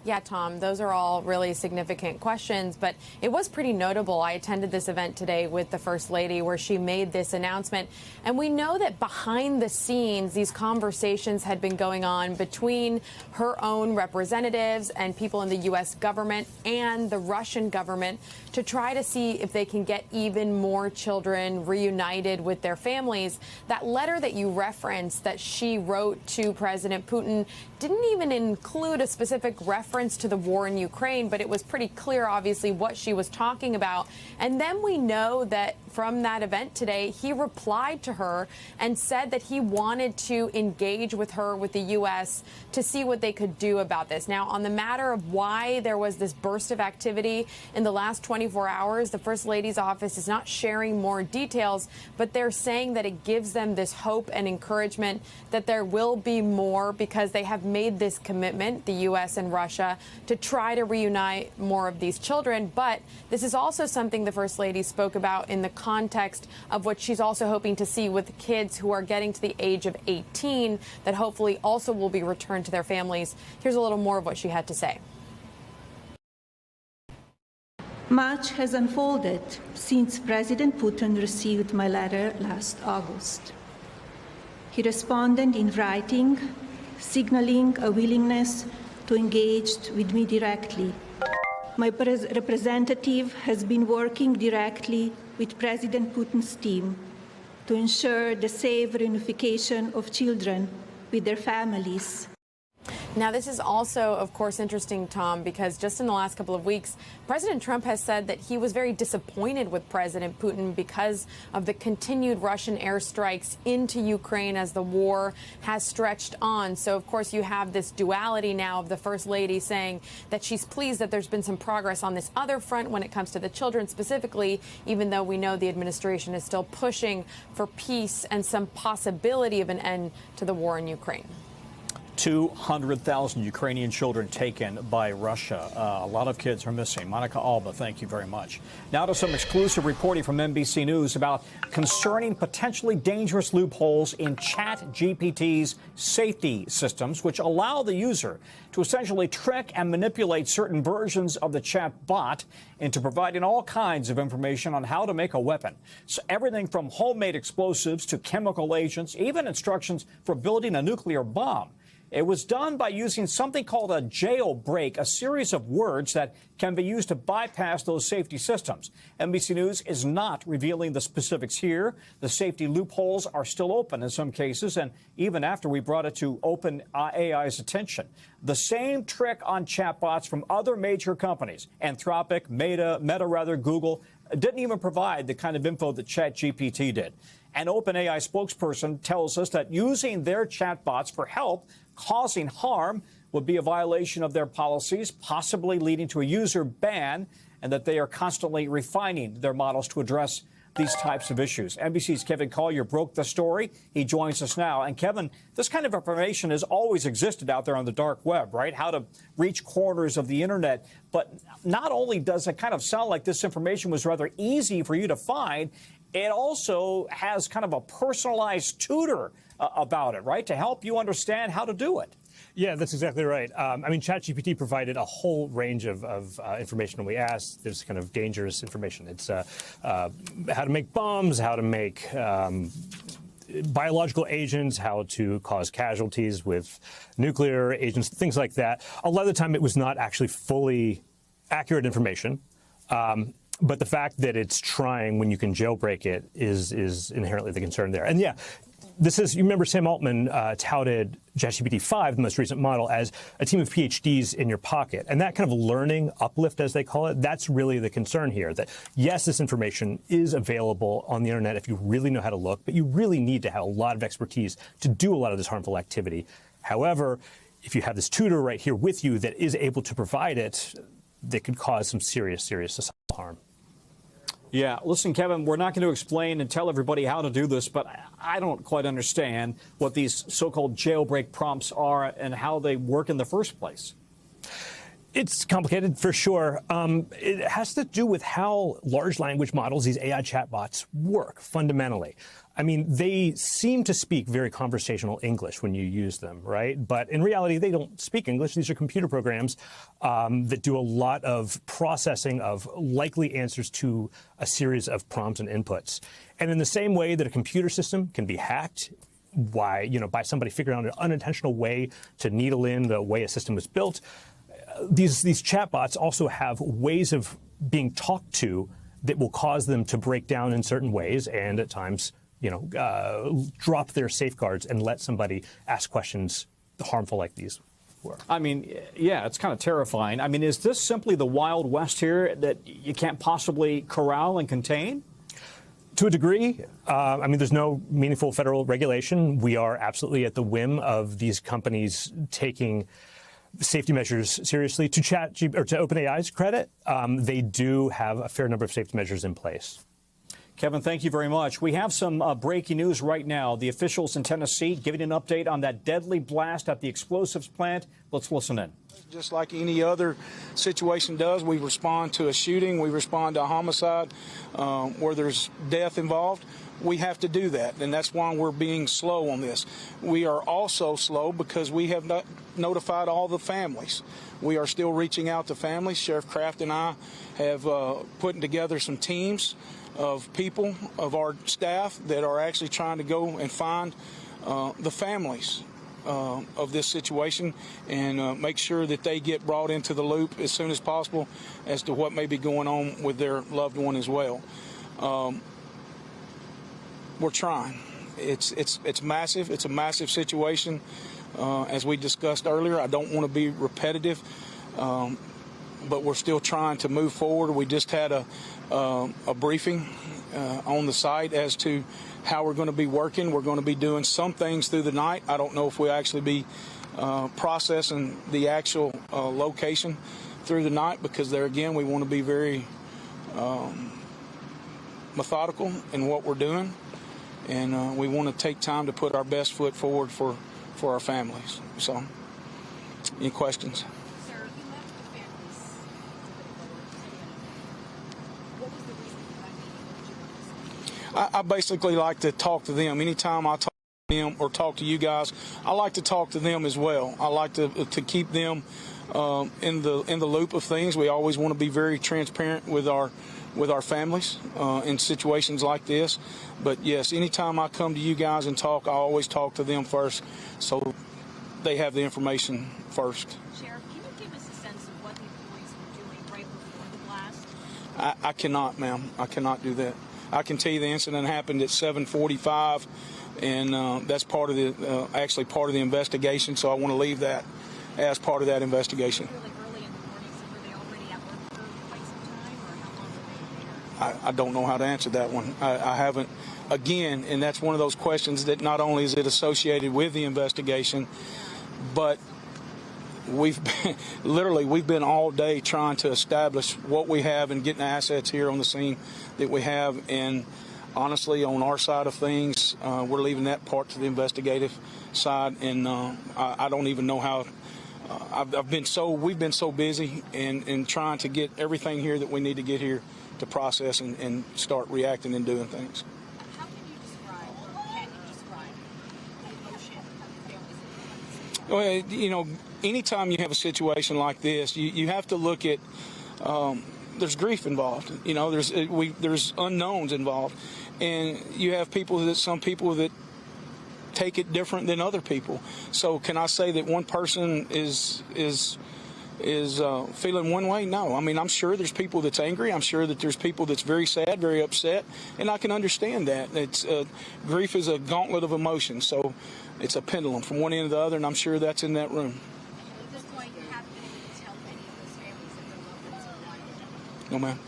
[SPEAKER 22] Yeah, Tom, those are all really significant questions, but it was pretty notable. I attended this event today with the First Lady where she made this announcement, and we know that behind the scenes, these conversations had been going on between her own representatives and people in the U.S. government and the Russian government to try to see if they can get even more children reunited with their families. That letter that you referenced that she wrote to President Putin didn't even include a specific reference to the war in Ukraine, but it was pretty clear, obviously, what she was talking about. And then we know that from that event today, he replied to her and said that he wanted to engage with her, with the U.S., to see what they could do about this. Now, on the matter of why there was this burst of activity in the last 24 hours, the First Lady's office is not sharing more details, but they're saying that it gives them this hope and encouragement that there will be more because they have made this commitment, the U.S. and Russia, to try to reunite more of these children. But this is also something the First Lady spoke about in the context of what she's also hoping to see with kids who are getting to the age of 18 that hopefully also will be returned to their families. Here's a little more of what she had to say.
[SPEAKER 21] Much has unfolded since President Putin received my letter last August. He responded in writing, signaling a willingness to engage with me directly. My representative has been working directly with President Putin's team to ensure the safe reunification of children with their families.
[SPEAKER 22] Now, this is also, of course, interesting, Tom, because just in the last couple of weeks, President Trump has said that he was very disappointed with President Putin because of the continued Russian airstrikes into Ukraine as the war has stretched on. So, of course, you have this duality now of the First Lady saying that she's pleased that there's been some progress on this other front when it comes to the children specifically, even though we know the administration is still pushing for peace and some possibility of an end to the war in Ukraine.
[SPEAKER 1] 200,000 Ukrainian children taken by Russia. A lot of kids are missing. Monica Alba, thank you very much. Now to some exclusive reporting from NBC News about concerning potentially dangerous loopholes in ChatGPT's safety systems, which allow the user to essentially trick and manipulate certain versions of the chat bot into providing all kinds of information on how to make a weapon. So everything from homemade explosives to chemical agents, even instructions for building a nuclear bomb. It was done by using something called a jailbreak, a series of words that can be used to bypass those safety systems. NBC News is not revealing the specifics here. The safety loopholes are still open in some cases, and even after we brought it to OpenAI's attention. The same trick on chatbots from other major companies, Anthropic, Meta, Google, didn't even provide the kind of info that ChatGPT did. An OpenAI spokesperson tells us that using their chatbots for help causing harm would be a violation of their policies, possibly leading to a user ban, and that they are constantly refining their models to address these types of issues. NBC's Kevin Collier broke the story. He joins us now. And Kevin, this kind of information has always existed out there on the dark web, right? How to reach corners of the internet. But not only does it kind of sound like this information was rather easy for you to find, it also has kind of a personalized tutor about it, right, to help you understand how to do it.
[SPEAKER 2] Yeah, that's exactly right. I mean, ChatGPT provided a whole range of information when we asked. There's kind of dangerous information. It's how to make bombs, how to make biological agents, how to cause casualties with nuclear agents, things like that. A lot of the time it was not actually fully accurate information. But the fact that it's trying when you can jailbreak it is inherently the concern there. And yeah, this is, you remember Sam Altman touted ChatGPT-5, the most recent model, as a team of PhDs in your pocket. And that kind of learning uplift, as they call it, that's really the concern here, that yes, this information is available on the internet if you really know how to look, but you really need to have a lot of expertise to do a lot of this harmful activity. However, if you have this tutor right here with you that is able to provide it, that could cause some serious societal harm.
[SPEAKER 1] Yeah, listen, Kevin, we're not going to explain and tell everybody how to do this, but I don't quite understand what these so-called jailbreak prompts are and how they work in the first place.
[SPEAKER 2] It's complicated, for sure. It has to do with how large language models, these AI chatbots, work fundamentally. I mean, they seem to speak very conversational English when you use them, right? But in reality, they don't speak English. These are computer programs that do a lot of processing of likely answers to a series of prompts and inputs. And in the same way that a computer system can be hacked by somebody figuring out an unintentional way to needle in the way a system was built, these chatbots also have ways of being talked to that will cause them to break down in certain ways and at times drop their safeguards and let somebody ask questions harmful like these were.
[SPEAKER 1] I mean, yeah, it's kind of terrifying. I mean, is this simply the Wild West here that you can't possibly corral and contain?
[SPEAKER 2] To a degree. I mean, there's no meaningful federal regulation. We are absolutely at the whim of these companies taking safety measures seriously. To OpenAI's credit, they do have a fair number of safety measures in place.
[SPEAKER 1] Kevin, thank you very much. We have some breaking news right now. The officials in Tennessee giving an update on that deadly blast at the explosives plant. Let's listen in.
[SPEAKER 3] Just like any other situation does, we respond to a shooting, we respond to a homicide where there's death involved. We have to do that, and that's why we're being slow on this. We are also slow because we have not notified all the families. We are still reaching out to families. Sheriff Kraft and I have put together some teams of people, of our staff, that are actually trying to go and find the families of this situation and make sure that they get brought into the loop as soon as possible as to what may be going on with their loved one as well. We're trying. It's massive. It's a massive situation. As we discussed earlier, I don't want to be repetitive, but we're still trying to move forward. We just had a briefing on the site as to how we're going to be working. We're going to be doing some things through the night. I don't know if we'll actually be processing the actual location through the night because there again we want to be very methodical in what we're doing, and we want to take time to put our best foot forward for our families. So, any questions? I basically like to talk to them. Anytime I talk to them or talk to you guys, I like to talk to them as well. I like to keep them in the loop of things. We always want to be very transparent with our families in situations like this. But yes, anytime I come to you guys and talk, I always talk to them first, so they have the information first.
[SPEAKER 4] Sheriff, can you give us a sense of what the employees were doing right before the blast?
[SPEAKER 3] I cannot, ma'am. I cannot do that. I can tell you the incident happened at 7:45, and that's part of the actually part of the investigation. So I want to leave that as part of that investigation. I don't know how to answer that one. I haven't. Again, and that's one of those questions that not only is it associated with the investigation, but we've been all day trying to establish what we have and getting the assets here on the scene that we have. And honestly, on our side of things, we're leaving that part to the investigative side. And I don't even know how. We've been so busy in trying to get everything here that we need to get here to process and start reacting and doing things.
[SPEAKER 4] How can you describe the emotion of families?
[SPEAKER 3] Well, you know, anytime you have a situation like this, you have to look at. There's grief involved. You know, there's unknowns involved, and you have some people that take it different than other people. So, can I say that one person is feeling one way? No. I mean, I'm sure there's people that's angry. I'm sure that there's people that's very sad, very upset, and I can understand that. It's grief is a gauntlet of emotions, so it's a pendulum from one end to the other, and I'm sure that's in that room.
[SPEAKER 4] At this point, you haven't been able to tell any of those families that their loved ones are alive.
[SPEAKER 3] No, ma'am.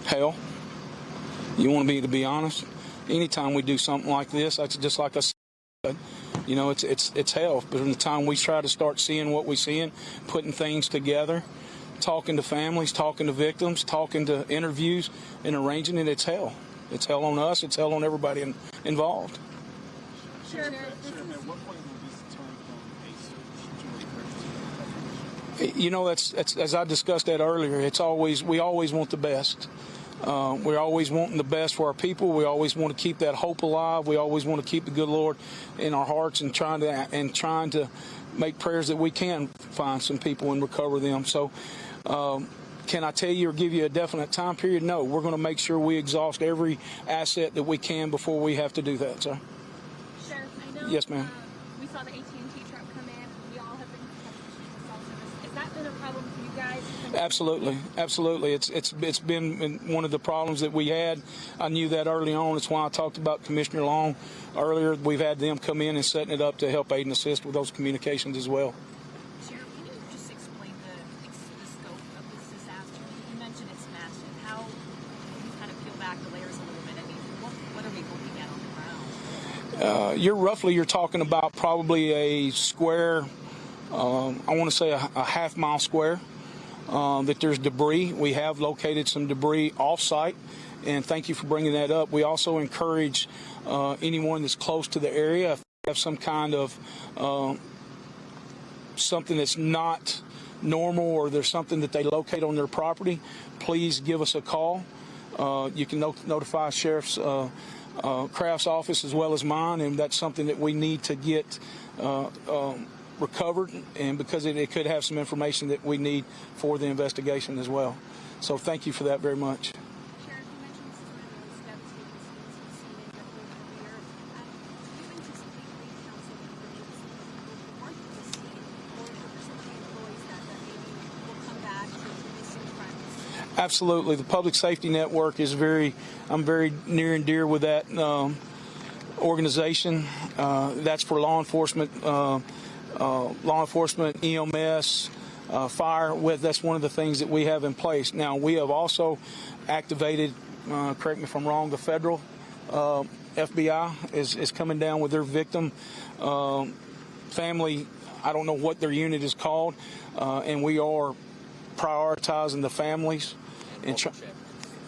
[SPEAKER 3] Hell. You want me to be honest? Anytime we do something like this, it's just like I said, you know, it's hell. But from the time we try to start seeing what we're seeing, putting things together, talking to families, talking to victims, talking to interviews, and arranging it, it's hell. It's hell on us. It's hell on everybody involved.
[SPEAKER 4] Sheriff,
[SPEAKER 7] at what point will this turn from a search to a
[SPEAKER 3] You know, that's as I discussed that earlier. We always want the best. We're always wanting the best for our people. We always want to keep that hope alive. We always want to keep the good Lord in our hearts and trying to make prayers that we can find some people and recover them. So, can I tell you or give you a definite time period? No. We're going to make sure we exhaust every asset that we can before we have to do that, sir.
[SPEAKER 4] Sheriff, I know.
[SPEAKER 3] Yes, ma'am.
[SPEAKER 4] We saw the AT&T truck come in. We all have been cell service. Has that been a problem for you guys?
[SPEAKER 3] Absolutely. It's been one of the problems that we had. I knew that early on. It's why I talked about Commissioner Long earlier. We've had them come in and setting it up to help aid and assist with those communications as well.
[SPEAKER 4] Sheriff, can you just explain the scope of this disaster? You mentioned it's massive. How you kind of peel back the layers a little bit? I mean, what are we looking at on the ground?
[SPEAKER 3] You're talking about probably a square. I want to say a half-mile square. That there's debris. We have located some debris off-site, and thank you for bringing that up. We also encourage anyone that's close to the area, if they have some kind of something that's not normal or there's something that they locate on their property, please give us a call. You can notify Sheriff's Kraft's office as well as mine, and that's something that we need to get recovered, and because it could have some information that we need for the investigation as well. So thank you for that very much.
[SPEAKER 4] Sheriff, you mentioned this is one of those devastating scenes we've seen in the career. Do you anticipate lead counsel work with the scene or for some of the employees that maybe will come back to missing friends?
[SPEAKER 3] Absolutely. The Public Safety Network is I'm very near and dear with that organization. That's for law enforcement, EMS, fire. That's one of the things that we have in place. Now, we have also activated, correct me if I'm wrong, the federal FBI is coming down with their victim family. I don't know what their unit is called, and we are prioritizing the families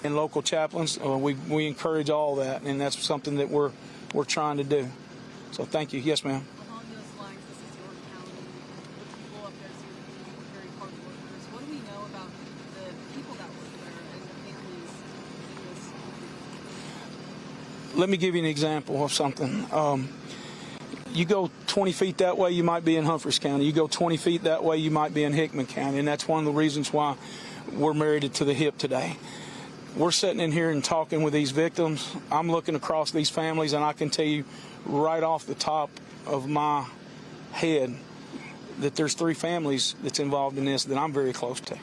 [SPEAKER 3] and local chaplains. We encourage all that, and that's something that we're trying to do. So thank you. Yes, ma'am.
[SPEAKER 4] Along those lines, this is your county. The people up there seem to be very hard workers. What do we know about the people that work there and the families in this?
[SPEAKER 3] Let me give you an example of something. You go 20 feet that way, you might be in Humphreys County. You go 20 feet that way, you might be in Hickman County. And that's one of the reasons why we're married to the hip today. we're sitting in here and talking with these victims. I'm looking across these families, and I can tell you right off the top of my head that there's 3 families that's involved in this that I'm very close to.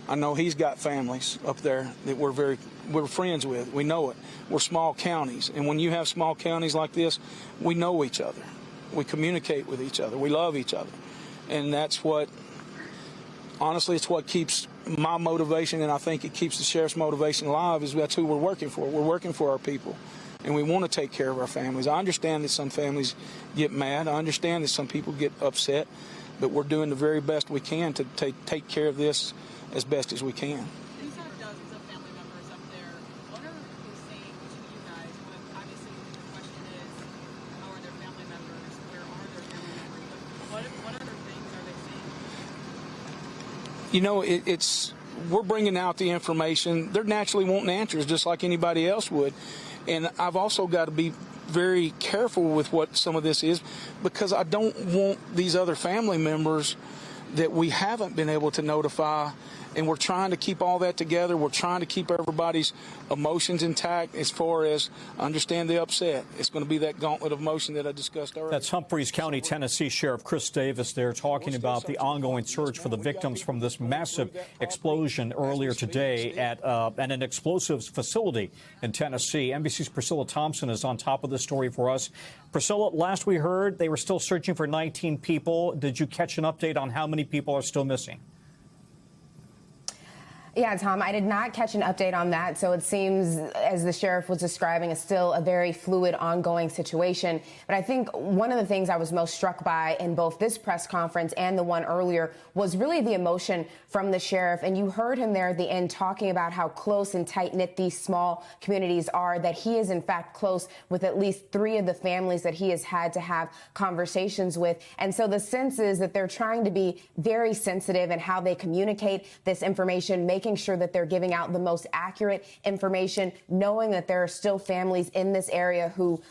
[SPEAKER 3] I know he's got families up there that we're friends with. We know it. We're small counties, and when you have small counties like this, we know each other. We communicate with each other. We love each other, and that's what, honestly, it's what keeps my motivation, and I think it keeps the sheriff's motivation alive. Is that's who we're working for. We're working for our people, and we want to take care of our families. I understand that some families get mad. I understand that some people get upset, but we're doing the very best we can to take care of this as best as we can.
[SPEAKER 6] These are dozens of family members up there. What are they saying to you guys? Obviously, the question is, how are their family members? Where are their family members? What other things are they saying?
[SPEAKER 3] You know, we're bringing out the information. They're naturally wanting answers just like anybody else would. And I've also got to be very careful with what some of this is, because I don't want these other family members that we haven't been able to notify, and we're trying to keep all that together. We're trying to keep everybody's emotions intact as far as understand the upset. It's going to be that gauntlet of emotion that I discussed earlier.
[SPEAKER 1] That's Humphreys County, Tennessee Sheriff Chris Davis there talking about the ongoing search for the victims from this massive explosion earlier today at an explosives facility in Tennessee. NBC's Priscilla Thompson is on top of this story for us. Priscilla, last we heard, they were still searching for 19 people. Did you catch an update on how many people are still missing?
[SPEAKER 8] Yeah, Tom, I did not catch an update on that. So it seems, as the sheriff was describing, it's still a very fluid, ongoing situation. But I think one of the things I was most struck by in both this press conference and the one earlier was really the emotion from the sheriff. And you heard him there at the end talking about how close and tight-knit these small communities are, that he is, in fact, close with at least 3 of the families that he has had to have conversations with. And so the sense is that they're trying to be very sensitive in how they communicate this information, making sure that they're giving out the most accurate information, knowing that there are still families in this area who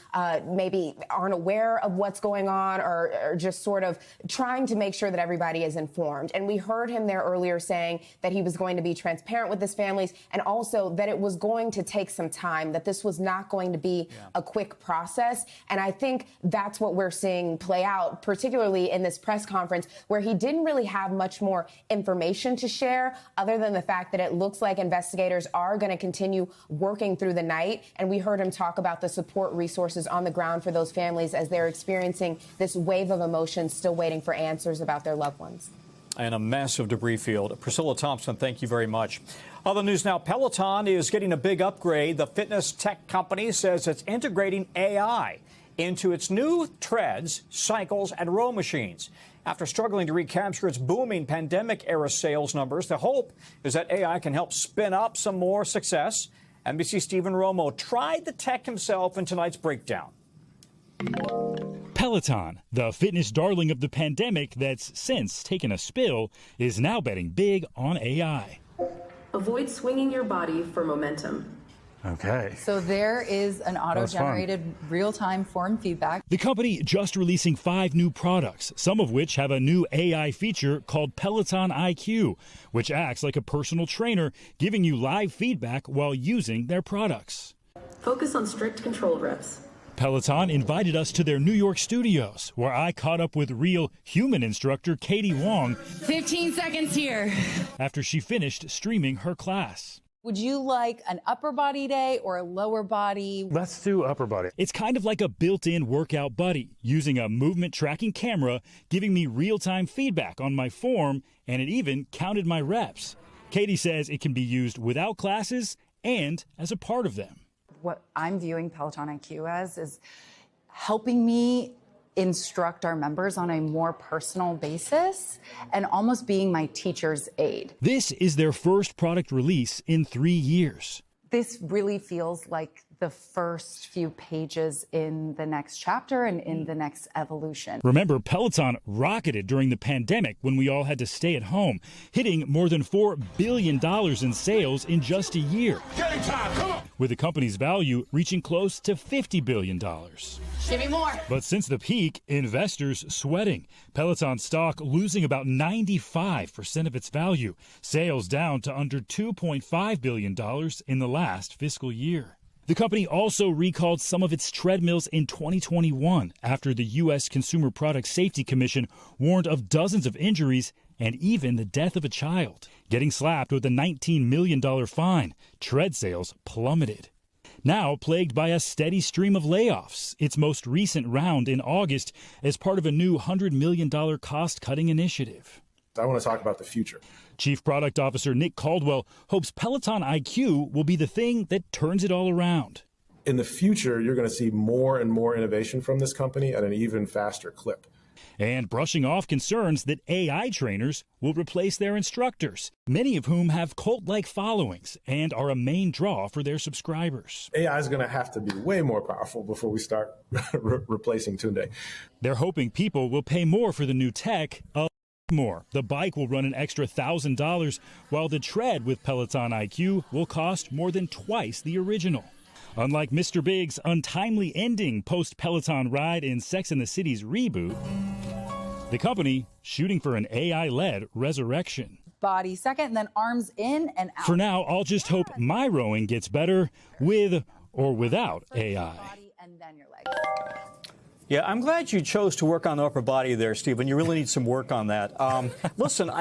[SPEAKER 8] maybe aren't aware of what's going on, or just sort of trying to make sure that everybody is informed. And we heard him there earlier saying that he was going to be transparent with his families, and also that it was going to take some time, that this was not going to be a quick process. And I think that's what we're seeing play out, particularly in this press conference, where he didn't really have much more information to share other than the fact that it looks like investigators are going to continue working through the night. And we heard him talk about the support resources on the ground for those families as they're experiencing this wave of emotion, still waiting for answers about their loved ones.
[SPEAKER 1] And a massive debris field. Priscilla Thompson, thank you very much. Other news now, Peloton is getting a big upgrade. The fitness tech company says it's integrating AI into its new treads, cycles, and row machines. After struggling to recapture its booming pandemic-era sales numbers, the hope is that AI can help spin up some more success. NBC's Stephen Romo tried the tech himself in tonight's breakdown.
[SPEAKER 23] Peloton, the fitness darling of the pandemic that's since taken a spill, is now betting big on AI.
[SPEAKER 24] Avoid swinging your body for momentum.
[SPEAKER 23] Okay.
[SPEAKER 25] So there is an auto-generated real-time form feedback.
[SPEAKER 23] The company just releasing 5 new products, some of which have a new AI feature called Peloton IQ, which acts like a personal trainer, giving you live feedback while using their products.
[SPEAKER 24] Focus on strict control reps.
[SPEAKER 23] Peloton invited us to their New York studios, where I caught up with real human instructor Katie Wong
[SPEAKER 25] 15 seconds here.
[SPEAKER 23] after she finished streaming her class.
[SPEAKER 25] Would you like an upper body day or a lower body?
[SPEAKER 23] Let's do upper body. It's kind of like a built-in workout buddy, using a movement tracking camera, giving me real-time feedback on my form, and it even counted my reps. Katie says it can be used without classes and as a part of them.
[SPEAKER 25] What I'm viewing Peloton IQ as is helping me instruct our members on a more personal basis and almost being my teacher's aide.
[SPEAKER 23] This is their first product release in 3 years.
[SPEAKER 25] This really feels like the first few pages in the next chapter and in the next evolution.
[SPEAKER 23] Remember, Peloton rocketed during the pandemic when we all had to stay at home, hitting more than $4 billion in sales in just a year, with the company's value reaching close to $50 billion.
[SPEAKER 22] Give me more.
[SPEAKER 23] But since the peak, investors sweating. Peloton stock losing about 95% of its value, sales down to under $2.5 billion in the last fiscal year. The company also recalled some of its treadmills in 2021 after the U.S. Consumer Product Safety Commission warned of dozens of injuries and even the death of a child. Getting slapped with a $19 million fine, tread sales plummeted. Now plagued by a steady stream of layoffs, its most recent round in August as part of a new $100 million cost-cutting initiative.
[SPEAKER 9] I want to talk about the future.
[SPEAKER 23] Chief Product Officer Nick Caldwell hopes Peloton IQ will be the thing that turns it all around.
[SPEAKER 9] In the future, you're going to see more and more innovation from this company at an even faster clip.
[SPEAKER 23] And brushing off concerns that AI trainers will replace their instructors, many of whom have cult-like followings and are a main draw for their subscribers.
[SPEAKER 9] AI is going to have to be way more powerful before we start replacing Tunde.
[SPEAKER 23] They're hoping people will pay more for the new tech, more. The bike will run an extra $1,000, while the tread with Peloton IQ will cost more than twice the original. Unlike Mr. Big's untimely ending post-Peloton ride in Sex and the City's reboot, the company shooting for an AI-led resurrection.
[SPEAKER 25] Body second, and then arms in and out.
[SPEAKER 23] For now, I'll just hope my rowing gets better with or without AI.
[SPEAKER 25] Body and then your legs.
[SPEAKER 1] Yeah, I'm glad you chose to work on the upper body there, Stephen. You really need some work on that. Listen,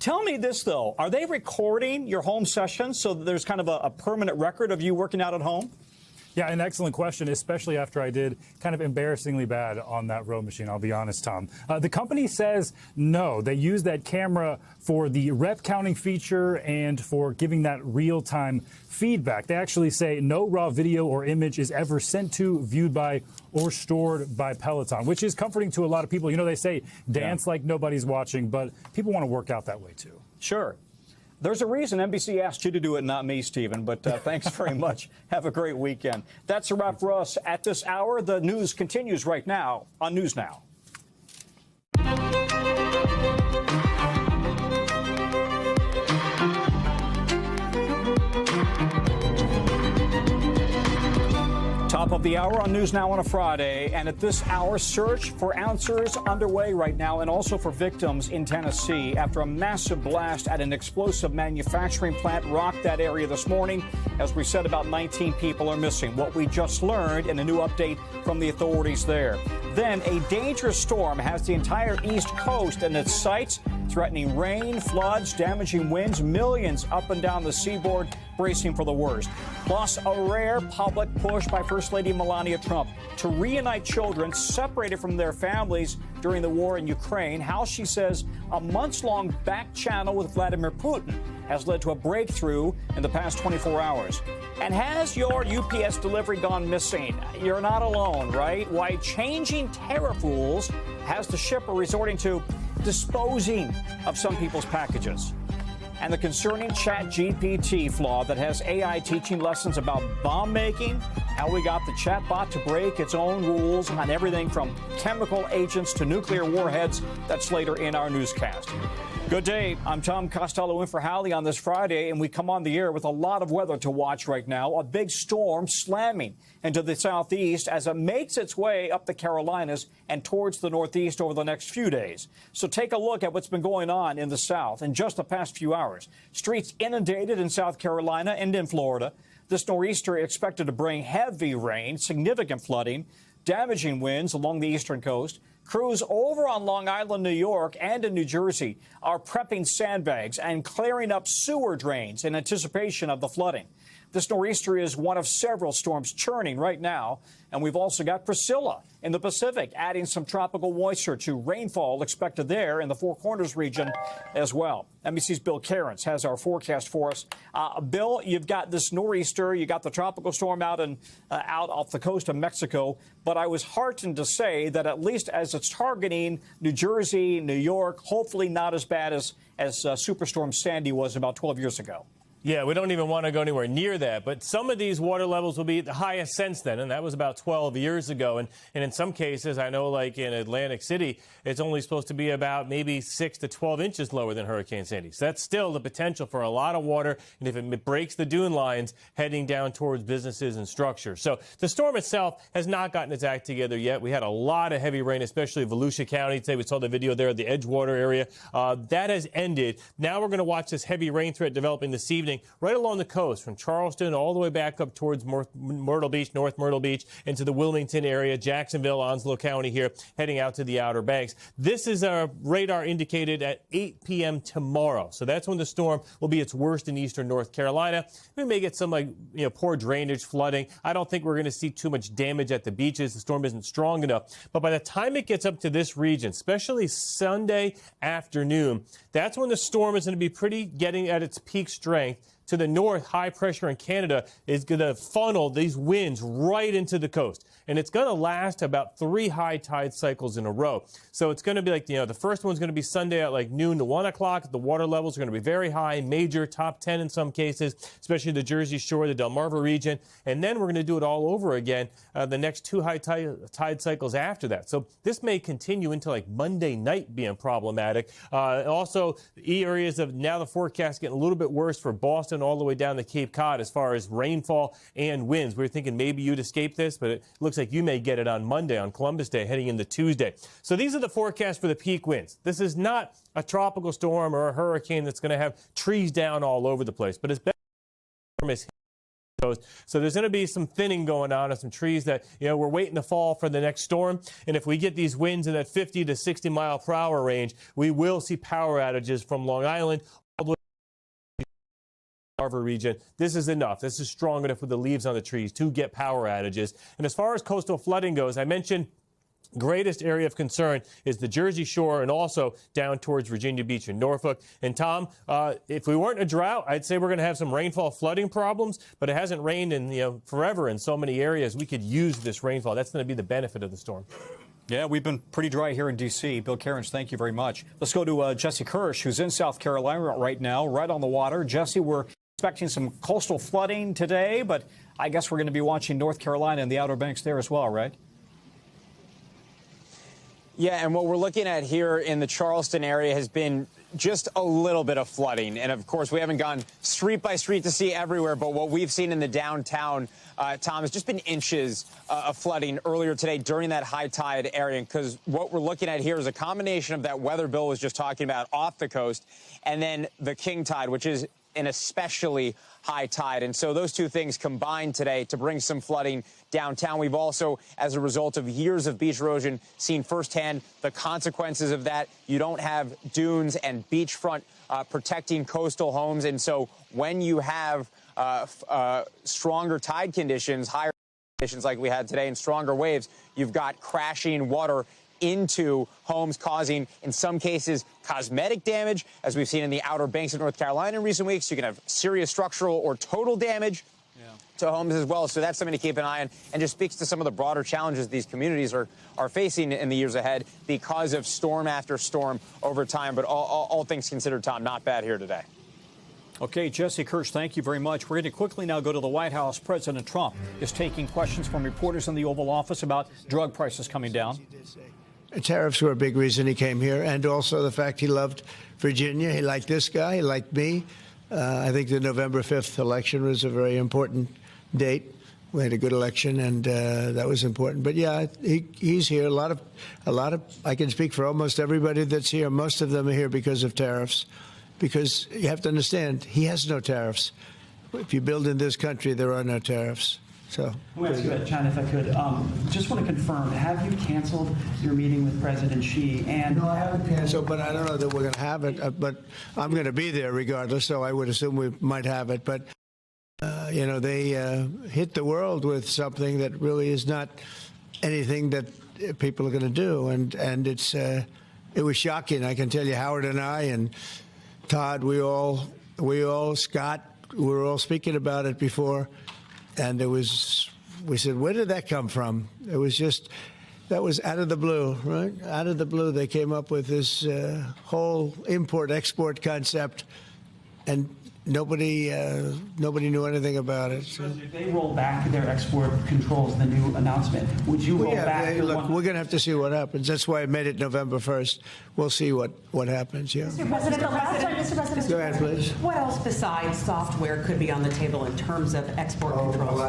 [SPEAKER 1] tell me this, though. Are they recording your home sessions so that there's kind of a permanent record of you working out at home?
[SPEAKER 2] Yeah, an excellent question, especially after I did kind of embarrassingly bad on that row machine, I'll be honest, Tom. The company says no. They use that camera for the rep counting feature and for giving that real-time feedback. They actually say no raw video or image is ever sent to, viewed by, or stored by Peloton, which is comforting to a lot of people. You know, they say dance like nobody's watching, but people want to work out that way, too.
[SPEAKER 1] Sure. There's a reason NBC asked you to do it, not me, Stephen, but thanks very much. Have a great weekend. That's a wrap for us at this hour. The news continues right now on News Now. Top of the hour on News Now on a Friday, and at this hour, search for answers underway right now, and also for victims in Tennessee after a massive blast at an explosive manufacturing plant rocked that area this morning. As we said, about 19 people are missing. What we just learned in a new update from the authorities there. Then a dangerous storm has the entire East Coast in its sights, threatening rain, floods, damaging winds, millions up and down the seaboard bracing for the worst. Plus, a rare public push by First Lady Melania Trump to reunite children separated from their families during the war in Ukraine. How, she says, a months-long back channel with Vladimir Putin has led to a breakthrough in the past 24 hours. And has your UPS delivery gone missing? You're not alone, right? Why changing tariff rules has the shipper resorting to disposing of some people's packages. And the concerning ChatGPT flaw that has AI teaching lessons about bomb making, how we got the chatbot to break its own rules on everything from chemical agents to nuclear warheads. That's later in our newscast. Good day. I'm Tom Costello in for Hallie on this Friday, and we come on the air with a lot of weather to watch right now. A big storm slamming into the southeast as it makes its way up the Carolinas and towards the northeast over the next few days. So take a look at what's been going on in the south in just the past few hours. Streets inundated in South Carolina and in Florida. This nor'easter expected to bring heavy rain, significant flooding, damaging winds along the eastern coast. Crews over on Long Island, New York, and in New Jersey are prepping sandbags and clearing up sewer drains in anticipation of the flooding. This nor'easter is one of several storms churning right now, and we've also got Priscilla in the Pacific, adding some tropical moisture to rainfall expected there in the Four Corners region as well. NBC's Bill Cairns has our forecast for us. Bill, you've got this nor'easter, you got the tropical storm out off the coast of Mexico, but I was heartened to say that at least as it's targeting New Jersey, New York, hopefully not as bad as Superstorm Sandy was about 12 years ago.
[SPEAKER 10] Yeah, we don't even want to go anywhere near that. But some of these water levels will be the highest since then, and that was about 12 years ago. And in some cases, I know like in Atlantic City, it's only supposed to be about maybe 6 to 12 inches lower than Hurricane Sandy. So that's still the potential for a lot of water. And if it breaks the dune lines, heading down towards businesses and structures. So the storm itself has not gotten its act together yet. We had a lot of heavy rain, especially Volusia County. Today we saw the video there of the Edgewater area. That has ended. Now we're going to watch this heavy rain threat developing this evening right along the coast from Charleston all the way back up towards Myrtle Beach, North Myrtle Beach, into the Wilmington area, Jacksonville, Onslow County here, heading out to the Outer Banks. This is our radar indicated at 8 p.m. tomorrow. So that's when the storm will be its worst in eastern North Carolina. We may get some poor drainage, flooding. I don't think we're going to see too much damage at the beaches. The storm isn't strong enough. But by the time it gets up to this region, especially Sunday afternoon, that's when the storm is going to be getting at its peak strength. To the north, high pressure in Canada is going to funnel these winds right into the coast. And it's going to last about 3 high tide cycles in a row. So it's going to be like, the first one's going to be Sunday at like noon to 1 o'clock. The water levels are going to be very high, major, top 10 in some cases, especially the Jersey Shore, the Delmarva region. And then we're going to do it all over again the next 2 high tide cycles after that. So this may continue into like Monday night being problematic. Also, the areas of now the forecast getting a little bit worse for Boston all the way down to Cape Cod as far as rainfall and winds. We were thinking maybe you'd escape this, but it looks like you may get it on Monday, on Columbus Day, heading into Tuesday. So these are the forecasts for the peak winds. This is not a tropical storm or a hurricane that's going to have trees down all over the place, but it's better. So there's going to be some thinning going on of some trees that, we're waiting to fall for the next storm. And if we get these winds in that 50 to 60 mile per hour range, we will see power outages from Long Island all the way region. This is enough. This is strong enough with the leaves on the trees to get power outages. And as far as coastal flooding goes, I mentioned greatest area of concern is the Jersey Shore and also down towards Virginia Beach and Norfolk. And Tom, if we weren't in a drought, I'd say we're going to have some rainfall flooding problems, but it hasn't rained in forever in so many areas. We could use this rainfall. That's going to be the benefit of the storm.
[SPEAKER 1] Yeah, we've been pretty dry here in D.C. Bill Cairns, thank you very much. Let's go to Jesse Kirsch, who's in South Carolina right now, right on the water. Jesse, we're expecting some coastal flooding today, but I guess we're going to be watching North Carolina and the Outer Banks there as well, right?
[SPEAKER 11] Yeah, and what we're looking at here in the Charleston area has been just a little bit of flooding. And of course, we haven't gone street by street to see everywhere, but what we've seen in the downtown, Tom, has just been inches of flooding earlier today during that high tide area. Because what we're looking at here is a combination of that weather Bill was just talking about off the coast, and then the king tide, which is an especially high tide. And so those two things combined today to bring some flooding downtown. We've also, as a result of years of beach erosion, seen firsthand the consequences of that. You don't have dunes and beachfront protecting coastal homes. And so when you have stronger tide conditions, higher conditions like we had today, and stronger waves, you've got crashing water into homes, causing, in some cases, cosmetic damage, as we've seen in the Outer Banks of North Carolina in recent weeks. You can have serious structural or total damage to homes as well. So that's something to keep an eye on, and just speaks to some of the broader challenges these communities are facing in the years ahead because of storm after storm over time. But all things considered, Tom, not bad here today.
[SPEAKER 1] Okay, Jesse Kirsch, thank you very much. We're going to quickly now go to the White House. President Trump is taking questions from reporters in the Oval Office about drug prices coming down.
[SPEAKER 12] Tariffs were a big reason he came here, and also the fact he loved Virginia. He liked this guy. He liked me. I think the November 5th election was a very important date. We had a good election, and that was important. But yeah, he's here. A lot of. I can speak for almost everybody that's here. Most of them are here because of tariffs. Because you have to understand, he has no tariffs. If you build in this country, there are no tariffs. So,
[SPEAKER 13] I'm going to ask you about China, if I could. Just want to confirm, have you canceled your meeting with President Xi? And
[SPEAKER 12] no, I haven't canceled, but I don't know that we're going to have it. But I'm going to be there regardless, so I would assume we might have it. But, they hit the world with something that really is not anything that people are going to do. And it was shocking. I can tell you, Howard and I and Todd, we all, Scott, we were all speaking about it before. And we said, where did that come from? It was just, that was out of the blue, right? Out of the blue, they came up with this whole import-export concept. and nobody knew anything about it. So.
[SPEAKER 13] If they roll back their export controls, the new announcement, would you roll back?
[SPEAKER 12] Look, we're going to have to see what happens. That's why I made it November 1st. We'll see what happens. Yeah.
[SPEAKER 24] Mr. President, Mr. President,
[SPEAKER 12] go ahead, please.
[SPEAKER 24] What else besides software could be on the table in terms of export controls?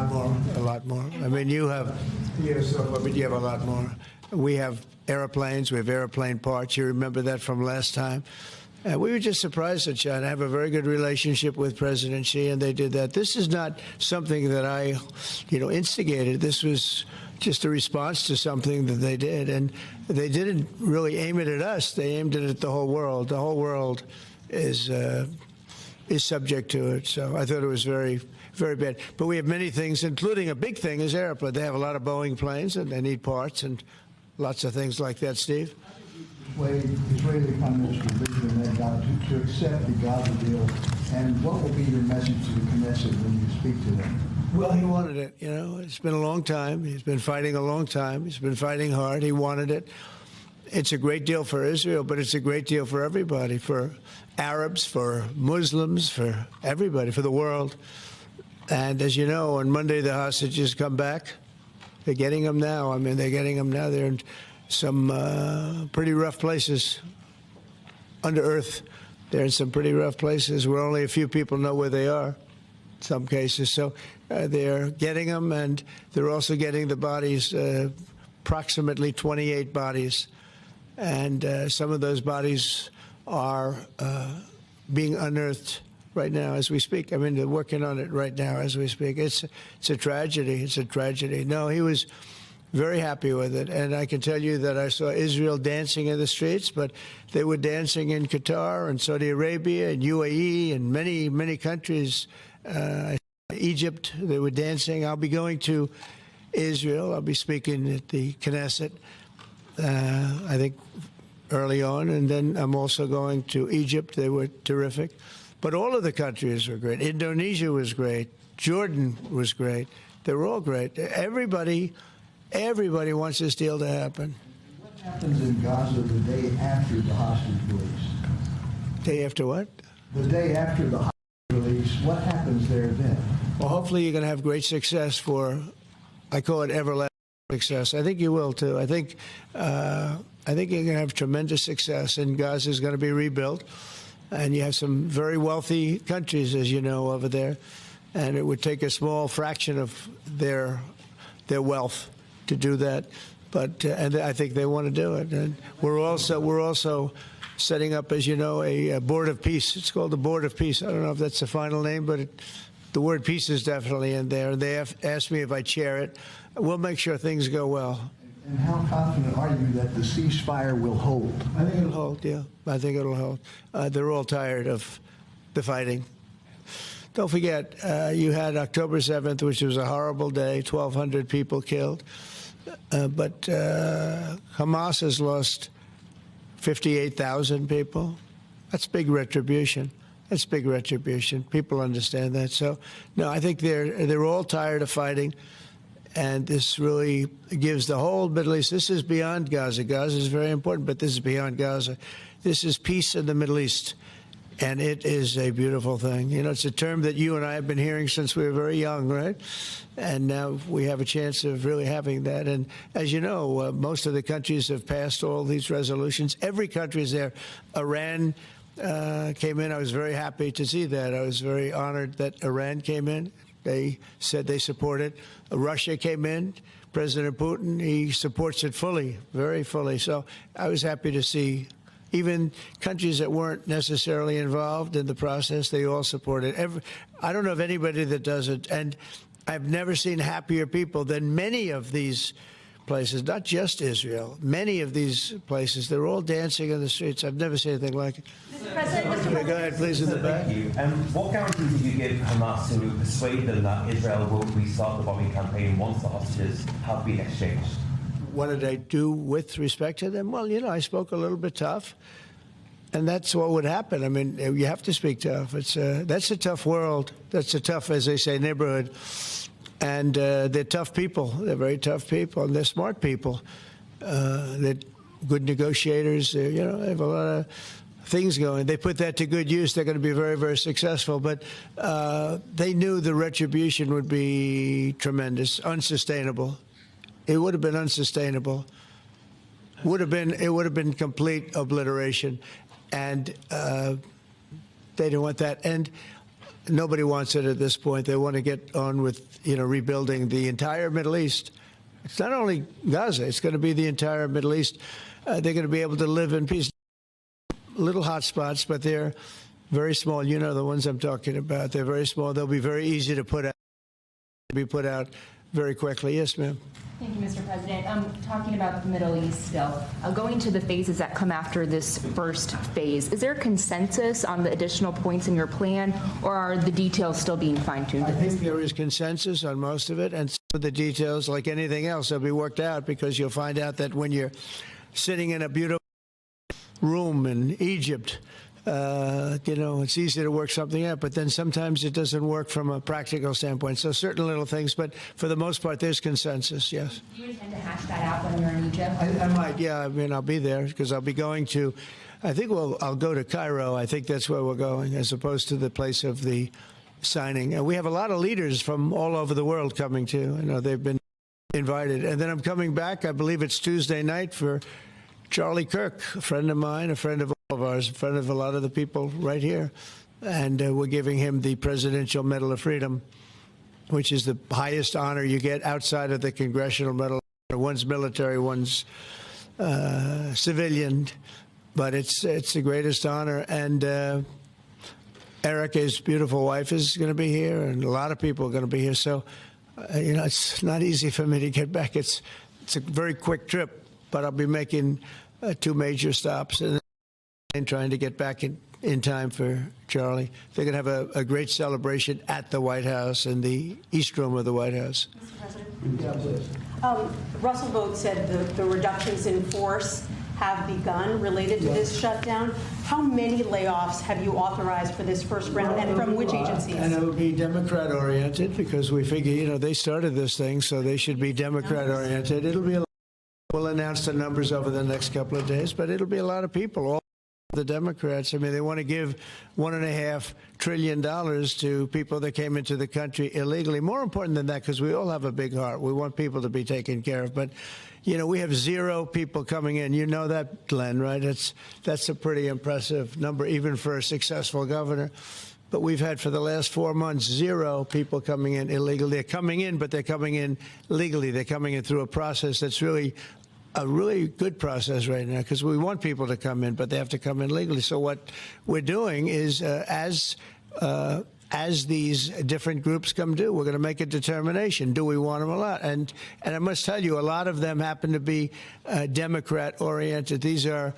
[SPEAKER 12] A lot more. I mean, you have a lot more. We have airplanes. We have airplane parts. You remember that from last time. We were just surprised that China. I have a very good relationship with President Xi, and they did that. This is not something that I, instigated. This was just a response to something that they did, and they didn't really aim it at us. They aimed it at the whole world. The whole world is subject to it. So I thought it was very, very bad. But we have many things, including a big thing is airplanes. They have a lot of Boeing planes, and they need parts and lots of things like that. Steve.
[SPEAKER 14] Israeli Prime Minister Benjamin Netanyahu to accept the Gaza deal, and what will be your message to the Knesset when you speak to them?
[SPEAKER 12] Well, he wanted it. It's been a long time. He's been fighting a long time. He's been fighting hard. He wanted it. It's a great deal for Israel, but it's a great deal for everybody, for Arabs, for Muslims, for everybody, for the world. And as you know, on Monday the hostages come back. They're getting them now. I mean, they're getting them now. They're in some pretty rough places under earth. They're in some pretty rough places where only a few people know where they are, in some cases. So they're getting them, and they're also getting the bodies, approximately 28 bodies. And some of those bodies are being unearthed right now as we speak. I mean, they're working on it right now as we speak. It's a tragedy. It's a tragedy. No, he was very happy with it. And I can tell you that I saw Israel dancing in the streets, but they were dancing in Qatar and Saudi Arabia and UAE and many, many countries. Egypt, they were dancing. I'll be going to Israel. I'll be speaking at the Knesset, I think, early on. And then I'm also going to Egypt. They were terrific. But all of the countries were great. Indonesia was great. Jordan was great. They were all great. Everybody wants this deal to happen.
[SPEAKER 14] What happens in Gaza the day after the hostage release?
[SPEAKER 12] Day after what?
[SPEAKER 14] The day after the hostage release. What happens there then?
[SPEAKER 12] Well, hopefully you're going to have great success I call it everlasting success. I think you will, too. I think you're going to have tremendous success, and Gaza is going to be rebuilt. And you have some very wealthy countries, as you know, over there. And it would take a small fraction of their wealth to do that, but and I think they want to do it. And we're also setting up, as you know, a board of peace. It's called the Board of Peace. I don't know if that's the final name, but the word peace is definitely in there. They have asked me if I chair it. We'll make sure things go well.
[SPEAKER 14] And how confident are you that the ceasefire will hold?
[SPEAKER 12] I think it'll hold. Yeah, I think it'll hold. They're all tired of the fighting. Don't forget, you had October 7th, which was a horrible day, 1,200 people killed. But Hamas has lost 58,000 people. That's big retribution. That's big retribution. People understand that. So, no, I think they're all tired of fighting. And this really gives the whole Middle East. This is beyond Gaza. Gaza is very important, but this is beyond Gaza. This is peace in the Middle East. And it is a beautiful thing. It's a term that you and I have been hearing since we were very young, right? And now we have a chance of really having that. And as you know, most of the countries have passed all these resolutions. Every country is there. Iran came in. I was very happy to see that. I was very honored that Iran came in. They said they support it. Russia came in. President Putin, he supports it fully, very fully. So I was happy to see even countries that weren't necessarily involved in the process, they all support it. I don't know of anybody that doesn't. And I've never seen happier people than many of these places, not just Israel. Many of these places, they're all dancing in the streets. I've never seen anything like it.
[SPEAKER 24] Mr. President,
[SPEAKER 12] go ahead, please, in the back.
[SPEAKER 15] Thank you. What guarantees did you give Hamas to persuade them that Israel will restart the bombing campaign once the hostages have been exchanged?
[SPEAKER 12] What did I do with respect to them? Well, I spoke a little bit tough, and that's what would happen. I mean, you have to speak tough. That's a tough world. That's a tough, as they say, neighborhood. And they're tough people. They're very tough people, and they're smart people. They're good negotiators. They have a lot of things going. They put that to good use. They're going to be very, very successful. But they knew the retribution would be tremendous, unsustainable. It would have been unsustainable. It would have been complete obliteration, and they didn't want that. And nobody wants it at this point. They want to get on with rebuilding the entire Middle East. It's not only Gaza. It's going to be the entire Middle East. They're going to be able to live in peace. Little hot spots, but they're very small. You know the ones I'm talking about. They're very small. They'll be very easy to put out very quickly. Yes, ma'am.
[SPEAKER 16] Thank you, Mr. President. Talking about the Middle East still, going to the phases that come after this first phase, is there consensus on the additional points in your plan, or are the details still being fine-tuned?
[SPEAKER 12] I think there is consensus on most of it, and some of the details, like anything else, will be worked out, because you'll find out that when you're sitting in a beautiful room in Egypt, it's easy to work something out, but then sometimes it doesn't work from a practical standpoint. So certain little things, but for the most part, there's consensus, yes.
[SPEAKER 16] Do you intend to hash that out when you're in Egypt?
[SPEAKER 12] I might, yeah. I mean, I'll be there because I'll be going to, I'll go to Cairo. I think that's where we're going, as opposed to the place of the signing. And we have a lot of leaders from all over the world coming, too. They've been invited. And then I'm coming back, I believe it's Tuesday night, for Charlie Kirk, a friend of mine, a friend of all of ours, a friend of a lot of the people right here. And we're giving him the Presidential Medal of Freedom, which is the highest honor you get outside of the Congressional Medal. One's military, one's civilian, but it's the greatest honor. And Erica's beautiful wife is going to be here, and a lot of people are going to be here. So, it's not easy for me to get back. It's a very quick trip, but I'll be making 2 major stops and trying to get back in time for Charlie. They're going to have a great celebration at the White House, in the East Room of the White House.
[SPEAKER 17] Mr. President. Russell Vogt said the reductions in force have begun related to this shutdown. How many layoffs have you authorized for this first round, and from which agencies?
[SPEAKER 12] And it will be Democrat-oriented, because we figure, they started this thing, so they should be Democrat-oriented. It'll be we'll announce the numbers over the next couple of days, but it'll be a lot of people, all the Democrats. I mean, they want to give $1.5 trillion to people that came into the country illegally. More important than that, because we all have a big heart. We want people to be taken care of. But, we have 0 people coming in. You know that, Glenn, right? That's a pretty impressive number, even for a successful governor. But we've had, for the last 4 months, 0 people coming in illegally. They're coming in, but they're coming in legally. They're coming in through a process that's really a really good process right now, because we want people to come in, but they have to come in legally. So what we're doing is, as these different groups come due, we're going to make a determination. Do we want them or not? And I must tell you, a lot of them happen to be Democrat-oriented. These are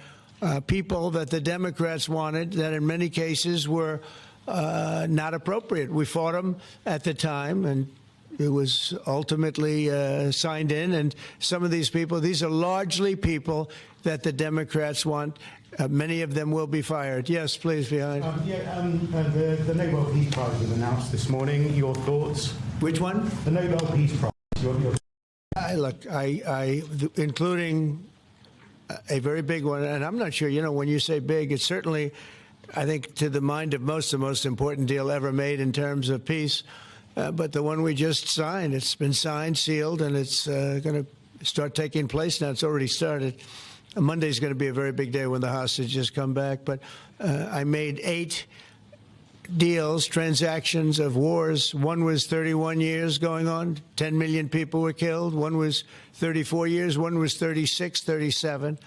[SPEAKER 12] people that the Democrats wanted, that in many cases were not appropriate. We fought them at the time, and it was ultimately signed in. And some of these people, these are largely people that the Democrats want. Many of them will be fired. Yes, please, behind.
[SPEAKER 18] The Nobel Peace Prize was announced this morning. Your thoughts?
[SPEAKER 12] Which one?
[SPEAKER 18] The Nobel Peace Prize.
[SPEAKER 12] Including a very big one, and I'm not sure, when you say big, it's certainly, I think, to the mind of most, the most important deal ever made in terms of peace. But the one we just signed, it's been signed, sealed, and it's going to start taking place now. It's already started. Monday's going to be a very big day when the hostages come back. But I made 8 deals, transactions of wars. One was 31 years going on. 10 million people were killed. One was 34 years. One was 36, 37.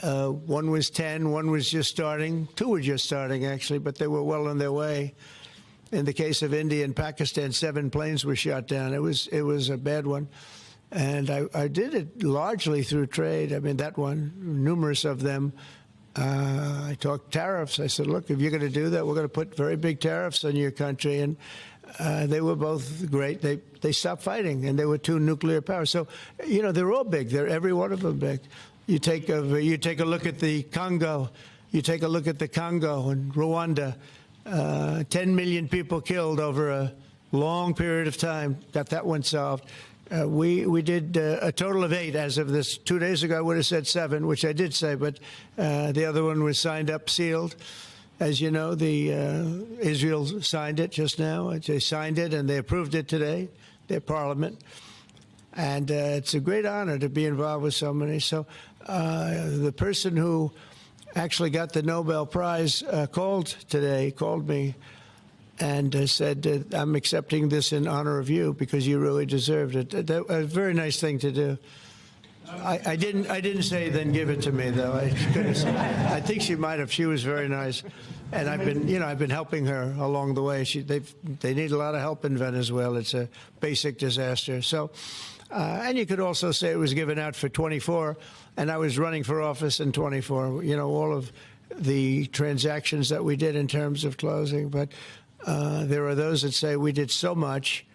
[SPEAKER 12] One was 10. One was just starting. 2 were just starting, actually, but they were well on their way. In the case of India and Pakistan, 7 planes were shot down. It was a bad one. And I did it largely through trade. I mean, that one, numerous of them. I talked tariffs. I said, look, if you're going to do that, we're going to put very big tariffs on your country. And they were both great. They stopped fighting, and there were 2 nuclear powers. So, they're all big. They're every one of them big. You take a look at the Congo. You take a look at the Congo and Rwanda. 10 million people killed over a long period of time. Got that one solved. We did a total of 8 as of this. 2 days ago, I would have said 7, which I did say, but the other one was signed up, sealed. As you know, Israel signed it just now. They signed it and they approved it today, their parliament. And it's a great honor to be involved with so many. So the person who actually got the Nobel Prize called me and said, I'm accepting this in honor of you because you really deserved it. That was a very nice thing to do. I didn't say then give it to me though. I think she might have. She was very nice, and I've been helping her along the way. They need a lot of help in Venezuela. It's a basic disaster. So, and you could also say it was given out for 24, and I was running for office in 24. You know, all of the transactions that we did in terms of closing, but there are those that say we did so much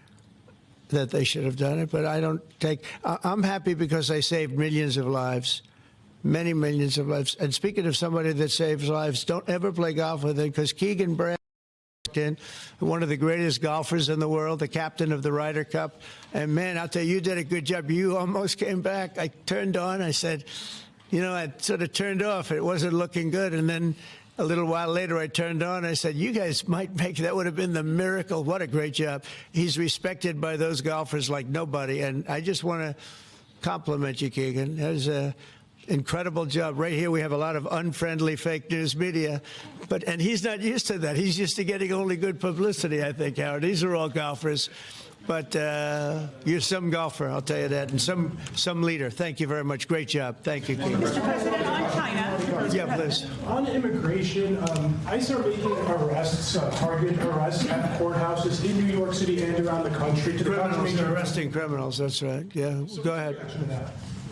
[SPEAKER 12] that they should have done it, but I don't take. I'm happy because they saved millions of lives, many millions of lives. And speaking of somebody that saves lives, don't ever play golf with him because Keegan Bradley, one of the greatest golfers in the world, the captain of the Ryder Cup. And man, I'll tell you, you did a good job. You almost came back. I turned on. I said, you know, I sort of turned off. It wasn't looking good, and then a little while later, I turned on. I said, you guys might make that would have been the miracle. What a great job. He's respected by those golfers like nobody. And I just want to compliment you, Keegan. That was an incredible job. Right here, we have a lot of unfriendly fake news media. And he's not used to that. He's used to getting only good publicity, I think, Howard. These are all golfers. But you're some golfer, I'll tell you that, and some leader. Thank you very much. Great job. Thank you, Keegan.
[SPEAKER 5] Mr. President, on China.
[SPEAKER 12] Yeah, please.
[SPEAKER 5] On immigration, ICE are making arrests, target arrests at courthouses in New York City and around the country.
[SPEAKER 12] Criminals are arresting criminals. That's right. Yeah, go ahead.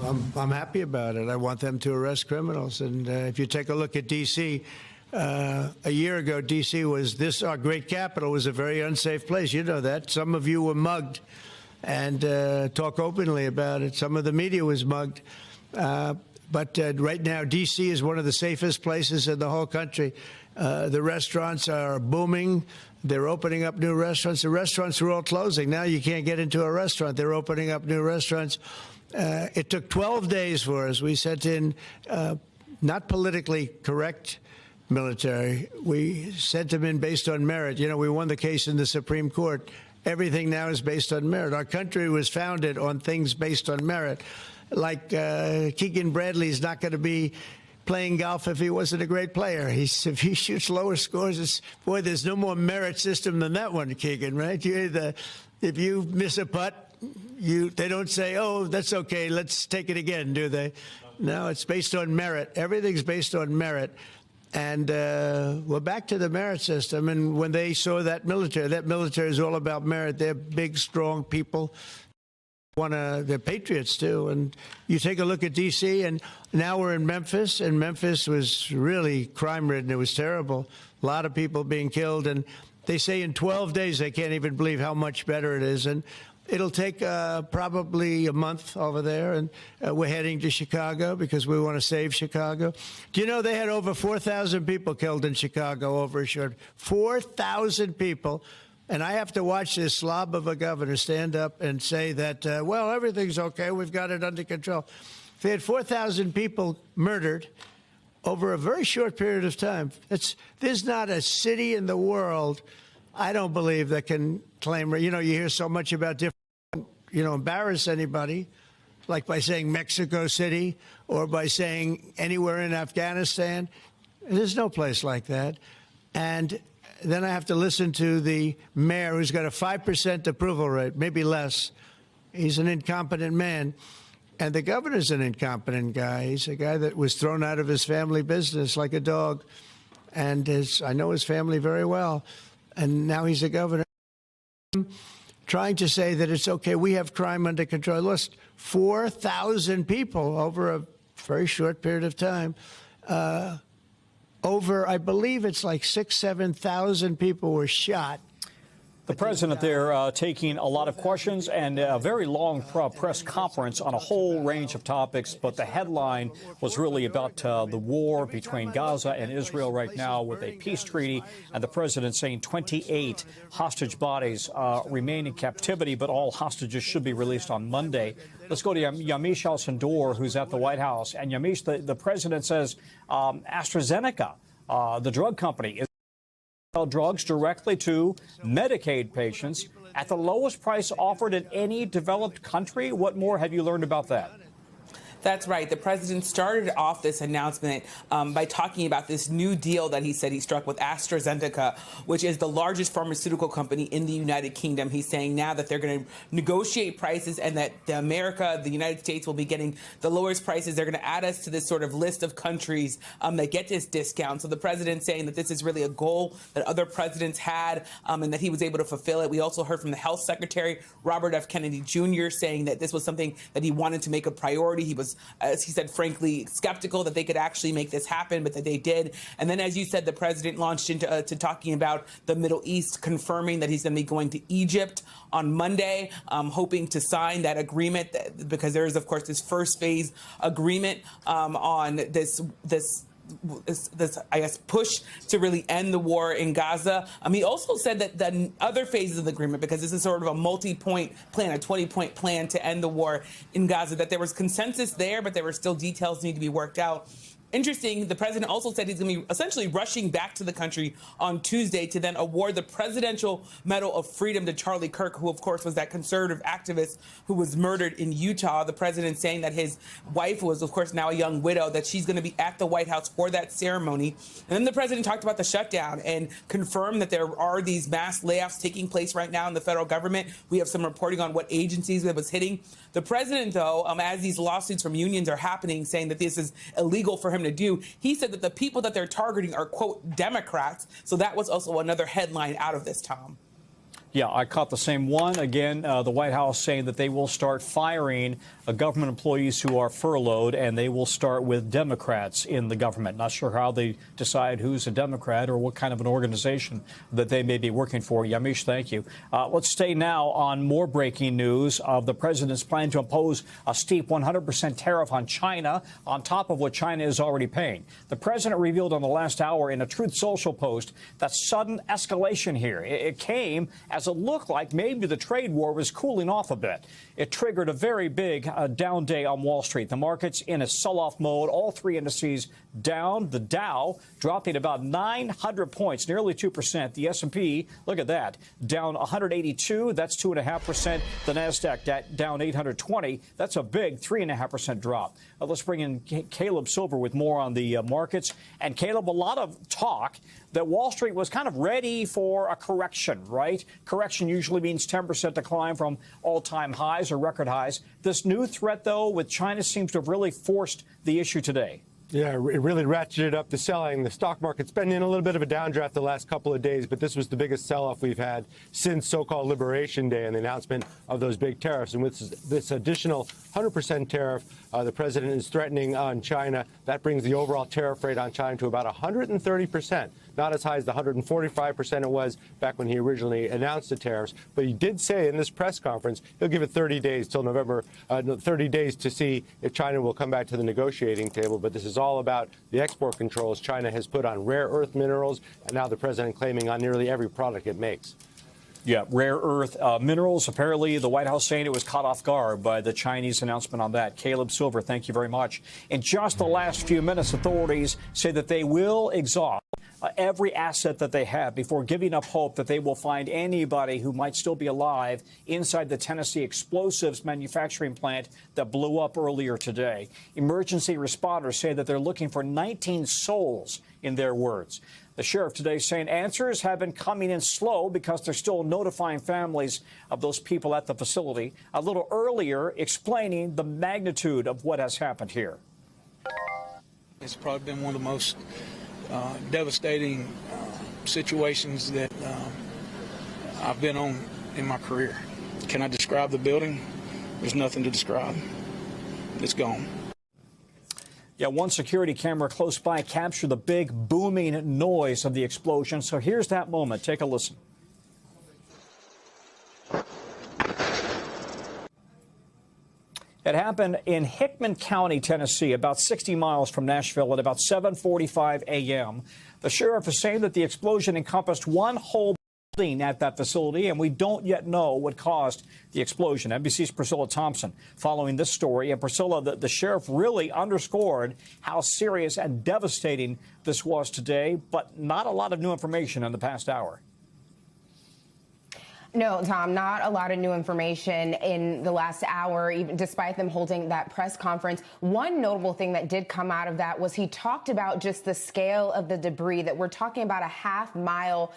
[SPEAKER 12] I'm happy about it. I want them to arrest criminals. And if you take a look at D.C., a year ago, D.C. was our great capital was a very unsafe place. You know that. Some of you were mugged, and talk openly about it. Some of the media was mugged. But right now, D.C. is one of the safest places in the whole country. The restaurants are booming. They're opening up new restaurants. The restaurants are all closing. Now you can't get into a restaurant. They're opening up new restaurants. It took 12 days for us. We sent in not politically correct military. We sent them in based on merit. You know, we won the case in the Supreme Court. Everything now is based on merit. Our country was founded on things based on merit. Like Keegan Bradley's not going to be playing golf if he wasn't a great player. If he shoots lower scores, boy, there's no more merit system than that one, Keegan, right? If you miss a putt, they don't say, oh, that's okay, let's take it again, do they? No, it's based on merit. Everything's based on merit. And we're back to the merit system. And when they saw that military is all about merit. They're big, strong people. They're patriots, too. And you take a look at D.C., and now we're in Memphis. And Memphis was really crime-ridden. It was terrible. A lot of people being killed. And they say in 12 days they can't even believe how much better it is. And it'll take probably a month over there, and we're heading to Chicago because we want to save Chicago. Do you know they had over 4,000 people killed in Chicago over a short 4,000 people, and I have to watch this slob of a governor stand up and say that, well, everything's okay, we've got it under control. They had 4,000 people murdered over a very short period of time. There's not a city in the world, I don't believe, that can claim, you know, you hear so much about different, embarrass anybody, like by saying Mexico City or by saying anywhere in Afghanistan. There's no place like that. And then I have to listen to the mayor who's got a 5% approval rate, maybe less. He's an incompetent man. And the governor's an incompetent guy. He's a guy that was thrown out of his family business like a dog. And I know his family very well. And now he's a governor. Trying to say that it's okay, we have crime under control. Lost 4,000 people over a very short period of time. I believe it's like 6,000 to 7,000 people were shot.
[SPEAKER 1] The president there taking a lot of questions and a very long press conference on a whole range of topics. But the headline was really about the war between Gaza and Israel right now with a peace treaty, and the president saying 28 hostage bodies remain in captivity, but all hostages should be released on Monday. Let's go to Yamiche Alcindor, who's at the White House. And Yamiche, the president says AstraZeneca, the drug company, is drugs directly to Medicaid patients at the lowest price offered in any developed country. What more have you learned about that?
[SPEAKER 4] That's right. The president started off this announcement by talking about this new deal that he said he struck with AstraZeneca, which is the largest pharmaceutical company in the United Kingdom. He's saying now that they're going to negotiate prices and that the United States will be getting the lowest prices. They're going to add us to this sort of list of countries that get this discount. So the president's saying that this is really a goal that other presidents had and that he was able to fulfill it. We also heard from the health secretary, Robert F. Kennedy Jr., saying that this was something that he wanted to make a priority. He was, as he said, frankly skeptical that they could actually make this happen, but that they did. And then, as you said, the president launched into to talking about the Middle East, confirming that he's going to be going to Egypt on Monday, hoping to sign that agreement because there is, of course, this first phase agreement on this I guess, push to really end the war in Gaza. He also said that the other phases of the agreement, because this is sort of a multi-point plan, a 20-point plan to end the war in Gaza, that there was consensus there, but there were still details need to be worked out. Interesting, the president also said he's going to be essentially rushing back to the country on Tuesday to then award the Presidential Medal of Freedom to Charlie Kirk, who, of course, was that conservative activist who was murdered in Utah. The president saying that his wife was, of course, now a young widow, that she's going to be at the White House for that ceremony. And then the president talked about the shutdown and confirmed that there are these mass layoffs taking place right now in the federal government. We have some reporting on what agencies it was hitting. The president, though, as these lawsuits from unions are happening, saying that this is illegal for him to do, he said that the people that they're targeting are, quote, Democrats. So that was also another headline out of this, Tom.
[SPEAKER 1] Yeah, I caught the same one. Again, the White House saying that they will start firing government employees who are furloughed, and they will start with Democrats in the government. Not sure how they decide who's a Democrat or what kind of an organization that they may be working for. Yamiche, thank you. Let's stay now on more breaking news of the president's plan to impose a steep 100% tariff on China on top of what China is already paying. The president revealed on the last hour in a Truth Social post that sudden escalation here. It came as it looked like maybe the trade war was cooling off a bit. It triggered a very big down day on Wall Street. The markets in a sell-off mode, all three indices down. The Dow dropping about 900 points, nearly 2%. The S&P, look at that, down 182. That's 2.5%. The NASDAQ down 820. That's a big 3.5% drop. Let's bring in Caleb Silver with more on the markets. And Caleb, a lot of talk that Wall Street was kind of ready for a correction, right? Correction usually means 10% decline from all-time highs or record highs. This new threat, though, with China seems to have really forced the issue today.
[SPEAKER 7] Yeah, it really ratcheted up the selling. The stock market's been in a little bit of a downdraft the last couple of days, but this was the biggest sell-off we've had since so-called Liberation Day and the announcement of those big tariffs. And with this additional 100% tariff the president is threatening on China, that brings the overall tariff rate on China to about 130%. Not as high as the 145% it was back when he originally announced the tariffs. But he did say in this press conference he'll give it 30 days till November, 30 days to see if China will come back to the negotiating table. But this is all about the export controls China has put on rare earth minerals, and now the president claiming on nearly every product it makes.
[SPEAKER 1] Yeah, rare earth minerals. Apparently, the White House saying it was caught off guard by the Chinese announcement on that. Caleb Silver, thank you very much. In just the last few minutes, authorities say that they will exhaust every asset that they have before giving up hope that they will find anybody who might still be alive inside the Tennessee explosives manufacturing plant that blew up earlier today. Emergency responders say that they're looking for 19 souls, in their words. The sheriff today saying answers have been coming in slow because they're still notifying families of those people at the facility. A little earlier, explaining the magnitude of what has happened here.
[SPEAKER 3] It's probably been one of the most devastating situations that I've been on in my career. Can I describe the building? There's nothing to describe. It's gone.
[SPEAKER 1] Yeah, one security camera close by captured the big booming noise of the explosion. So here's that moment. Take a listen. It happened in Hickman County, Tennessee, about 60 miles from Nashville at about 7:45 a.m. The sheriff is saying that the explosion encompassed one whole building at that facility, and we don't yet know what caused the explosion. NBC's Priscilla Thompson following this story. And Priscilla, the sheriff really underscored how serious and devastating this was today, but not a lot of new information in the past hour.
[SPEAKER 6] No, Tom, not a lot of new information in the last hour, even despite them holding that press conference. One notable thing that did come out of that was he talked about just the scale of the debris, that we're talking about a half-mile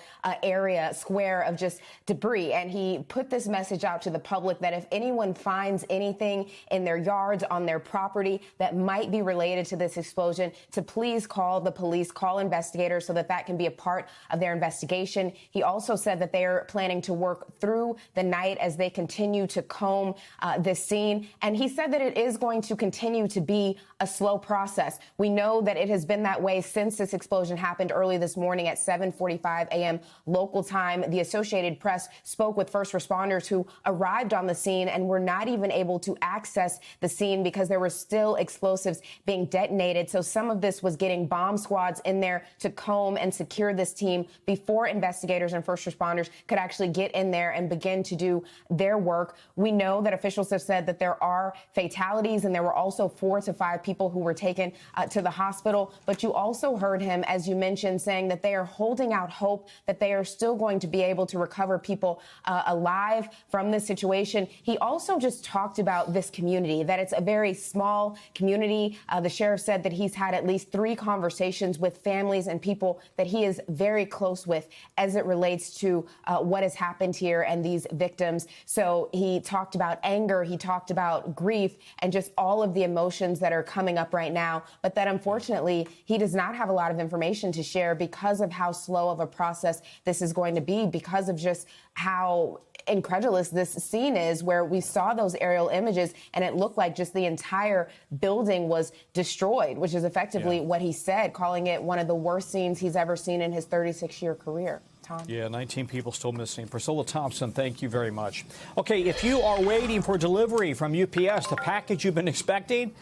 [SPEAKER 6] square of just debris. And he put this message out to the public that if anyone finds anything in their yards, on their property that might be related to this explosion, to please call the police, call investigators so that that can be a part of their investigation. He also said that they are planning to work through the night as they continue to comb this scene. And he said that it is going to continue to be a slow process. We know that it has been that way since this explosion happened early this morning at 7:45 a.m. local time. The Associated Press spoke with first responders who arrived on the scene and were not even able to access the scene because there were still explosives being detonated. So some of this was getting bomb squads in there to comb and secure this team before investigators and first responders could actually get in there and begin to do their work. We know that officials have said that there are fatalities, and there were also 4 to 5 people who were taken to the hospital. But you also heard him, as you mentioned, saying that they are holding out hope that they are still going to be able to recover people alive from this situation. He also just talked about this community, that it's a very small community. The sheriff said that he's had at least 3 conversations with families and people that he is very close with as it relates to what has happened here and these victims. So he talked about anger, he talked about grief, and just all of the emotions that are coming up right now, but that unfortunately he does not have a lot of information to share because of how slow of a process this is going to be, because of just how incredulous this scene is, where we saw those aerial images and it looked like just the entire building was destroyed, which is effectively what he said, calling it one of the worst scenes he's ever seen in his 36-year career. Tom?
[SPEAKER 1] Yeah, 19 people still missing. Priscilla Thompson, thank you very much. Okay, if you are waiting for delivery from UPS, the package you've been expecting,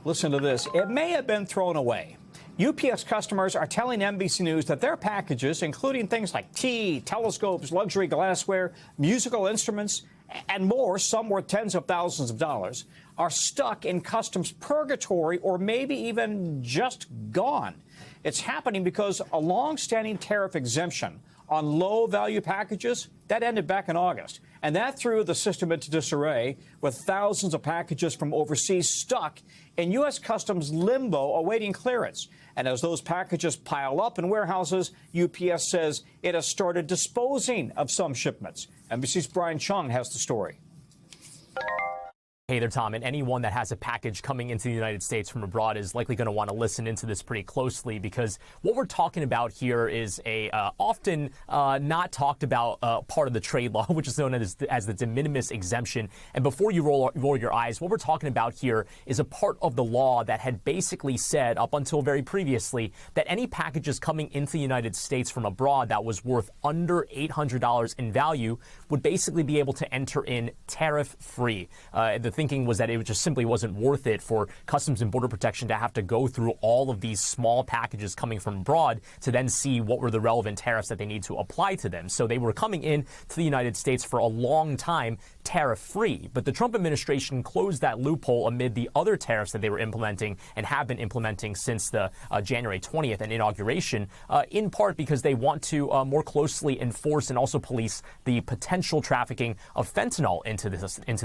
[SPEAKER 1] listen to this. It may have been thrown away. UPS customers are telling NBC News that their packages, including things like tea, telescopes, luxury glassware, musical instruments, and more, some worth tens of thousands of dollars, are stuck in customs purgatory or maybe even just gone. It's happening because a long-standing tariff exemption on low-value packages, that ended back in August. And that threw the system into disarray, with thousands of packages from overseas stuck in U.S. Customs limbo awaiting clearance. And as those packages pile up in warehouses, UPS says it has started disposing of some shipments. NBC's Brian Chung has the story.
[SPEAKER 8] Hey there, Tom. And anyone that has a package coming into the United States from abroad is likely going to want to listen into this pretty closely, because what we're talking about here is a often not talked about part of the trade law, which is known as the de minimis exemption. And before you roll your eyes, what we're talking about here is a part of the law that had basically said, up until very previously, that any packages coming into the United States from abroad that was worth under $800 in value would basically be able to enter in tariff-free. The thinking was that it just simply wasn't worth it for Customs and Border Protection to have to go through all of these small packages coming from abroad to then see what were the relevant tariffs that they need to apply to them. So they were coming in to the United States for a long time tariff-free. But the Trump administration closed that loophole amid the other tariffs that they were implementing and have been implementing since the January 20th and inauguration, in part because they want to more closely enforce and also police the potential trafficking of fentanyl into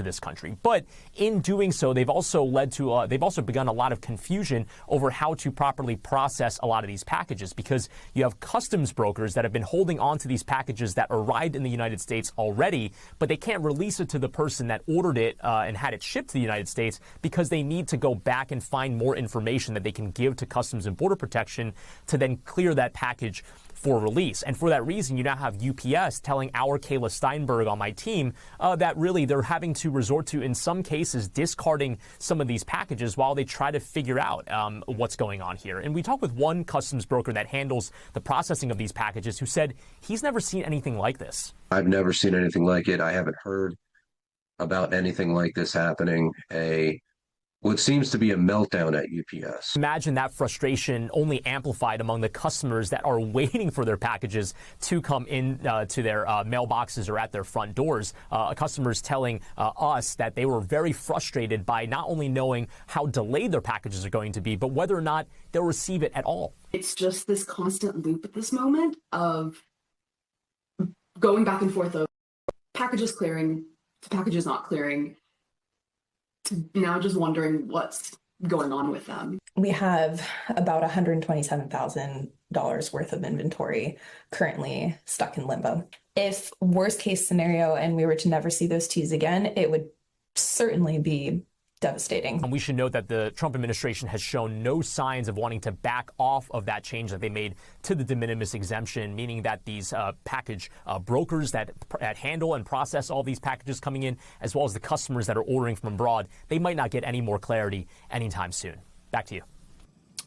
[SPEAKER 8] this country. But in doing so, they've also begun a lot of confusion over how to properly process a lot of these packages, because you have customs brokers that have been holding on to these packages that arrived in the United States already, but they can't release it to the person that ordered it and had it shipped to the United States, because they need to go back and find more information that they can give to Customs and Border Protection to then clear that package for release. And for that reason, you now have UPS telling our Kayla Steinberg on my team that really they're having to resort to, in some cases, discarding some of these packages while they try to figure out what's going on here. And we talked with one customs broker that handles the processing of these packages, who said he's never seen anything like this.
[SPEAKER 19] I've never seen anything like it. I haven't heard about anything like this happening. A
[SPEAKER 9] what seems to be a meltdown at UPS.
[SPEAKER 8] Imagine that frustration only amplified among the customers that are waiting for their packages to come in to their mailboxes or at their front doors. Customers telling us that they were very frustrated by not only knowing how delayed their packages are going to be, but whether or not they'll receive it at all.
[SPEAKER 19] It's just this constant loop at this moment of going back and forth of packages clearing to packages not clearing, to now just wondering what's going on with them.
[SPEAKER 20] We have about $127,000 worth of inventory currently stuck in limbo. If worst case scenario and we were to never see those teas again, it would certainly be devastating.
[SPEAKER 8] And we should note that the Trump administration has shown no signs of wanting to back off of that change that they made to the de minimis exemption, meaning that these package brokers that handle and process all these packages coming in, as well as the customers that are ordering from abroad, they might not get any more clarity anytime soon. Back to you.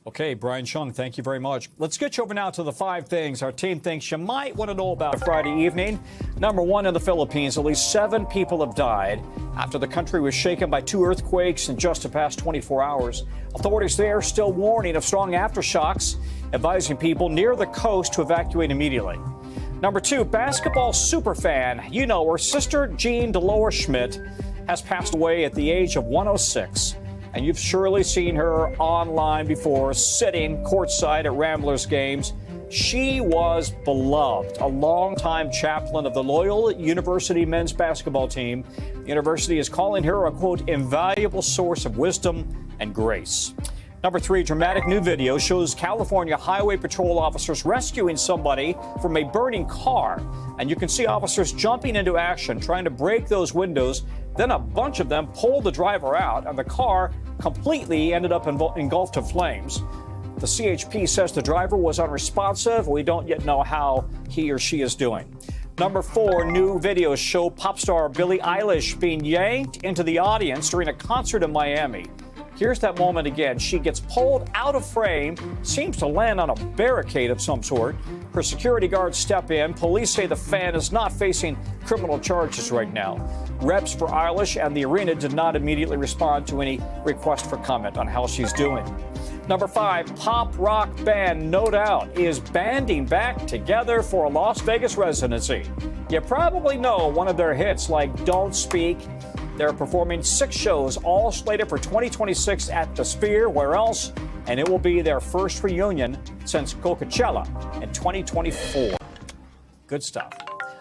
[SPEAKER 1] Okay, Brian Chung, thank you very much. Let's get you over now to the 5 things our team thinks you might want to know about Friday evening. Number 1, in the Philippines, at least 7 people have died after the country was shaken by 2 earthquakes in just the past 24 hours. Authorities there still warning of strong aftershocks, advising people near the coast to evacuate immediately. Number 2, basketball superfan, you know her, Sister Jean Dolores Schmidt, has passed away at the age of 106. And you've surely seen her online before, sitting courtside at Ramblers games. She was beloved, a longtime chaplain of the Loyola University men's basketball team. The university is calling her a, quote, invaluable source of wisdom and grace. Number 3, dramatic new video shows California Highway Patrol officers rescuing somebody from a burning car. And you can see officers jumping into action, trying to break those windows. Then a bunch of them pulled the driver out, and the car completely ended up engulfed in flames. The CHP says the driver was unresponsive. We don't yet know how he or she is doing. Number 4, new videos show pop star Billie Eilish being yanked into the audience during a concert in Miami. Here's that moment again. She gets pulled out of frame, seems to land on a barricade of some sort. Her security guards step in. Police say the fan is not facing criminal charges right now. Reps for Eilish and the arena did not immediately respond to any request for comment on how she's doing. Number 5, pop rock band No Doubt is banding back together for a Las Vegas residency. You probably know one of their hits like Don't Speak. They're performing 6 shows, all slated for 2026 at the Sphere. Where else? And it will be their first reunion since Coachella in 2024. Good stuff.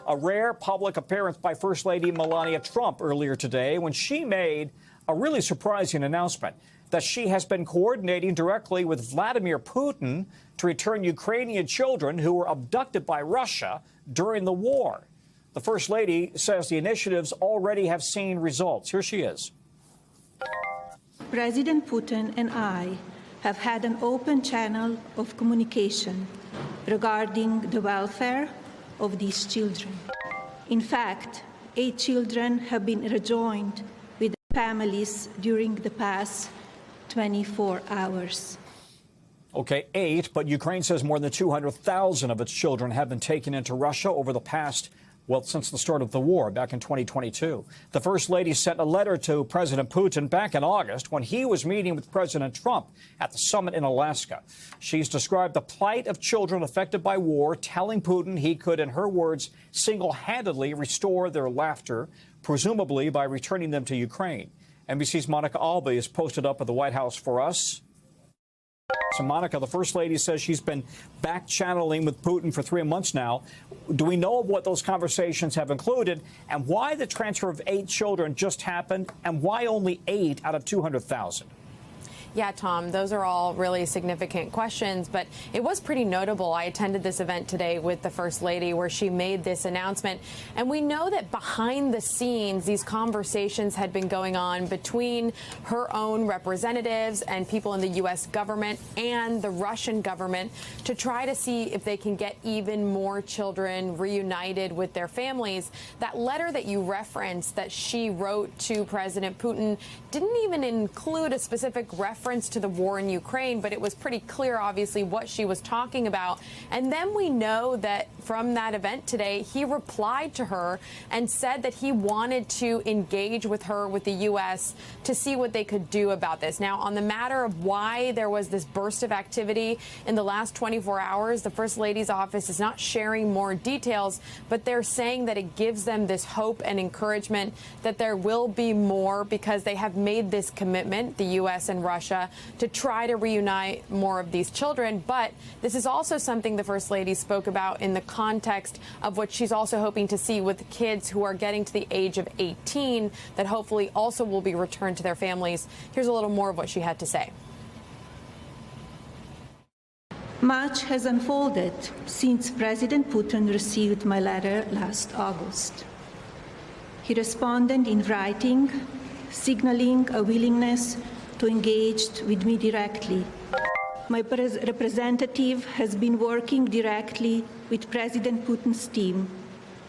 [SPEAKER 1] A rare public appearance by First Lady Melania Trump earlier today when she made a really surprising announcement that she has been coordinating directly with Vladimir Putin to return Ukrainian children who were abducted by Russia during the war. The First Lady says the initiatives already have seen results. Here she is.
[SPEAKER 21] President Putin and I have had an open channel of communication regarding the welfare of these children. In fact, 8 children have been rejoined with their families during the past 24 hours.
[SPEAKER 1] Okay, 8, but Ukraine says more than 200,000 of its children have been taken into Russia over the past since the start of the war back in 2022. The First Lady sent a letter to President Putin back in August when he was meeting with President Trump at the summit in Alaska. She's described the plight of children affected by war, telling Putin he could, in her words, single-handedly restore their laughter, presumably by returning them to Ukraine. NBC's Monica Alba is posted up at the White House for us. So, Monica, the First Lady says she's been back-channeling with Putin for 3 months now. Do we know what those conversations have included and why the transfer of 8 children just happened and why only 8 out of 200,000?
[SPEAKER 22] Yeah, Tom, those are all really significant questions, but it was pretty notable. I attended this event today with the First Lady where she made this announcement, and we know that behind the scenes, these conversations had been going on between her own representatives and people in the U.S. government and the Russian government to try to see if they can get even more children reunited with their families. That letter that you referenced that she wrote to President Putin didn't even include a specific reference reference to the war in Ukraine, but it was pretty clear, obviously, what she was talking about. And then we know that from that event today, he replied to her and said that he wanted to engage with her, with the U.S., to see what they could do about this. Now, on the matter of why there was this burst of activity in the last 24 hours, the First Lady's office is not sharing more details, but they're saying that it gives them this hope and encouragement that there will be more, because they have made this commitment, the U.S. and Russia, to try to reunite more of these children. But this is also something the First Lady spoke about in the context of what she's also hoping to see with kids who are getting to the age of 18 that hopefully also will be returned to their families. Here's a little more of what she had to say.
[SPEAKER 21] Much has unfolded since President Putin received my letter last August. He responded in writing, signaling a willingness to engage with me directly. My representative has been working directly with President Putin's team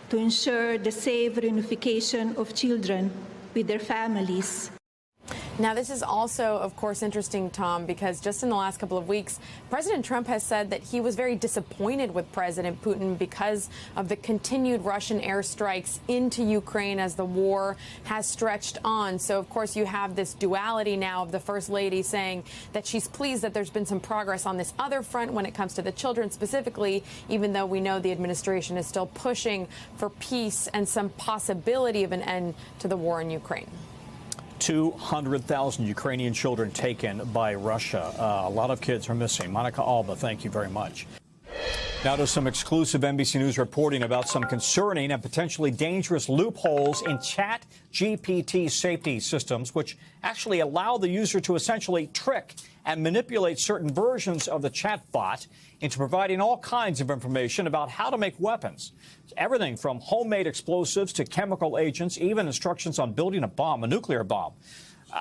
[SPEAKER 21] to ensure the safe reunification of children with their families.
[SPEAKER 22] Now, this is also, of course, interesting, Tom, because just in the last couple of weeks, President Trump has said that he was very disappointed with President Putin because of the continued Russian airstrikes into Ukraine as the war has stretched on. So, of course, you have this duality now of the First Lady saying that she's pleased that there's been some progress on this other front when it comes to the children specifically, even though we know the administration is still pushing for peace and some possibility of an end to the war in Ukraine.
[SPEAKER 1] 200,000 Ukrainian children taken by Russia. A lot of kids are missing. Monica Alba, thank you very much. Now to some exclusive NBC News reporting about some concerning and potentially dangerous loopholes in ChatGPT safety systems, which actually allow the user to essentially trick and manipulate certain versions of the chatbot into providing all kinds of information about how to make weapons. Everything from homemade explosives to chemical agents, even instructions on building a bomb, a nuclear bomb.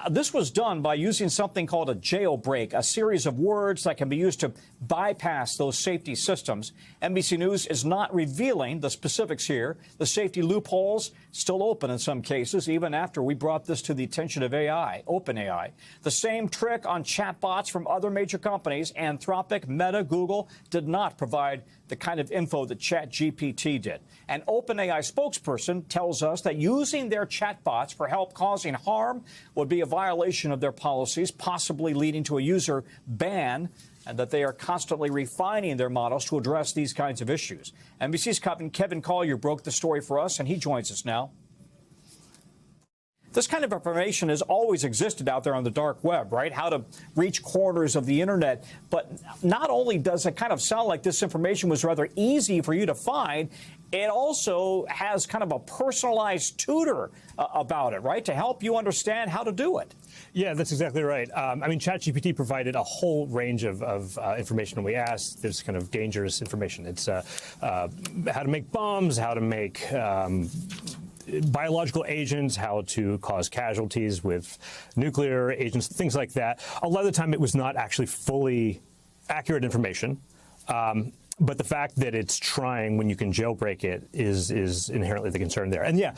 [SPEAKER 1] This was done by using something called a jailbreak, a series of words that can be used to bypass those safety systems. NBC News is not revealing the specifics here. The safety loopholes still open in some cases, even after we brought this to the attention of AI, OpenAI. The same trick on chatbots from other major companies, Anthropic, Meta, Google, did not provide the kind of info that ChatGPT did. An OpenAI spokesperson tells us that using their chatbots for help causing harm would be a violation of their policies, possibly leading to a user ban, and that they are constantly refining their models to address these kinds of issues. NBC's Kevin Collier broke the story for us, and he joins us now. This kind of information has always existed out there on the dark web, right? How to reach corners of the internet. But not only does it kind of sound like this information was rather easy for you to find, it also has kind of a personalized tutor about it, right? To help you understand how to do it.
[SPEAKER 2] Yeah, that's exactly right. I mean, ChatGPT provided a whole range of information when we asked. There's kind of dangerous information. It's how to make bombs, how to make biological agents, how to cause casualties with nuclear agents, things like that. A lot of the time it was not actually fully accurate information. But the fact that it's trying when you can jailbreak it is inherently the concern there. And yeah,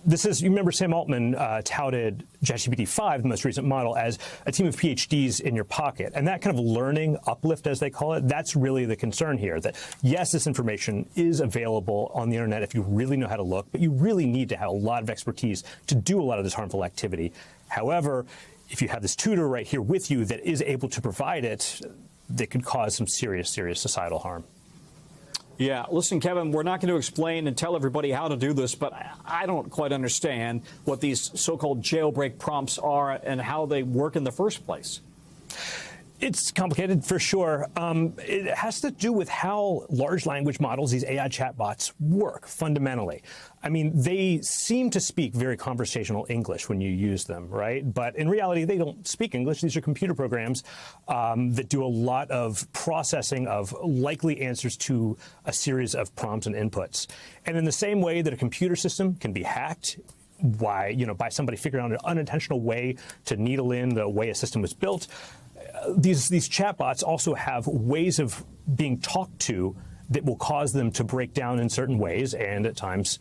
[SPEAKER 2] this is, you remember Sam Altman touted ChatGPT-5, the most recent model, as a team of PhDs in your pocket. And that kind of learning uplift, as they call it, that's really the concern here, that yes, this information is available on the internet if you really know how to look, but you really need to have a lot of expertise to do a lot of this harmful activity. However, if you have this tutor right here with you that is able to provide it, that could cause some serious societal harm.
[SPEAKER 1] Yeah, listen, Kevin, we're not going to explain and tell everybody how to do this, but I don't quite understand what these so-called jailbreak prompts are and how they work in the first place.
[SPEAKER 2] It's complicated, for sure. It has to do with how large language models, these AI chatbots, work fundamentally. I mean, they seem to speak very conversational English when you use them, right? But in reality, they don't speak English. These are computer programs that do a lot of processing of likely answers to a series of prompts and inputs. And in the same way that a computer system can be hacked, by somebody figuring out an unintentional way to needle in the way a system was built, these chatbots also have ways of being talked to that will cause them to break down in certain ways and at times,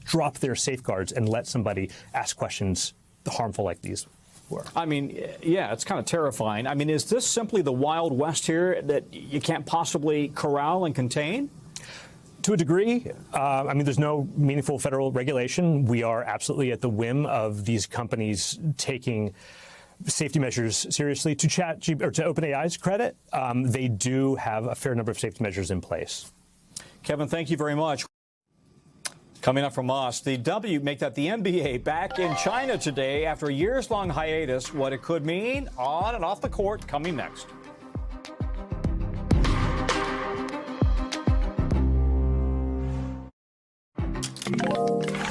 [SPEAKER 2] drop their safeguards and let somebody ask questions harmful like these. were.
[SPEAKER 1] I mean, yeah, it's kind of terrifying. I mean, is this simply the Wild West here that you can't possibly corral and contain?
[SPEAKER 2] To a degree. I mean, there's no meaningful federal regulation. We are absolutely at the whim of these companies taking safety measures seriously. To OpenAI's credit, they do have a fair number of safety measures in place.
[SPEAKER 1] Kevin, thank you very much. Coming up from us, the NBA back in China today after a years-long hiatus. What it could mean on and off the court, coming next.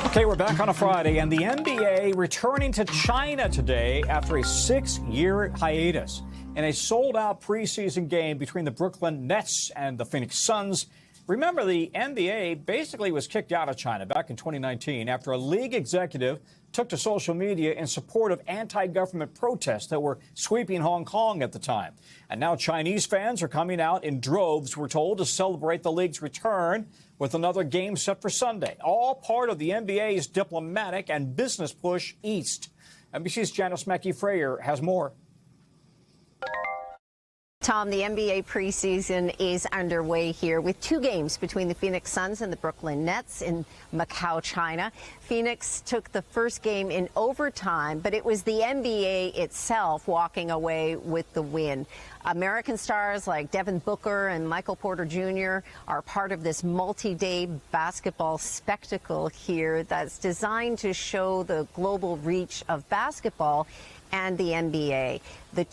[SPEAKER 1] Okay, we're back on a Friday, and the NBA returning to China today after a 6-year hiatus. In a sold-out preseason game between the Brooklyn Nets and the Phoenix Suns. Remember, the NBA basically was kicked out of China back in 2019 after a league executive took to social media in support of anti-government protests that were sweeping Hong Kong at the time. And now Chinese fans are coming out in droves, we're told, to celebrate the league's return with another game set for Sunday. All part of the NBA's diplomatic and business push east. NBC's Janice Mackey-Frayer has more.
[SPEAKER 10] Tom, the NBA preseason is underway here with 2 games between the Phoenix Suns and the Brooklyn Nets in Macau, China. Phoenix took the first game in overtime, but it was the NBA itself walking away with the win. American stars like Devin Booker and Michael Porter Jr. are part of this multi-day basketball spectacle here that's designed to show the global reach of basketball and the NBA. The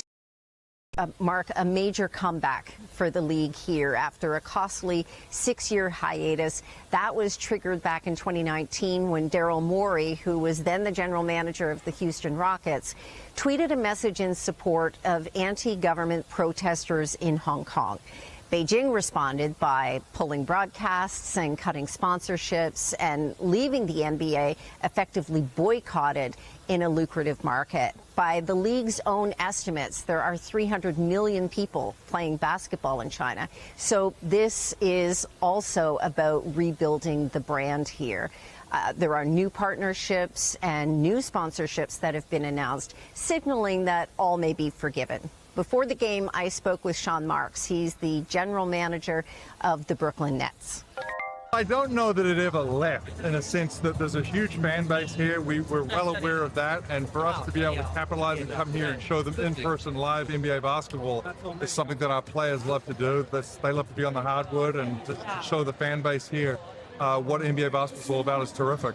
[SPEAKER 10] mark a major comeback for the league here after a costly 6-year hiatus. That was triggered back in 2019 when Daryl Morey, who was then the general manager of the Houston Rockets, tweeted a message in support of anti-government protesters in Hong Kong. Beijing responded by pulling broadcasts and cutting sponsorships and leaving the NBA effectively boycotted in a lucrative market. By the league's own estimates, there are 300 million people playing basketball in China. So this is also about rebuilding the brand here. There are new partnerships and new sponsorships that have been announced, signaling that all may be forgiven. Before the game, I spoke with Sean Marks. He's the general manager of the Brooklyn Nets.
[SPEAKER 11] I don't know that it ever left, in a sense that there's a huge fan base here. We're well aware of that, and for us to be able to capitalize and come here and show them in person live NBA basketball is something that our players love to do. They love to be on the hardwood, and to show the fan base here what NBA basketball is all about is terrific.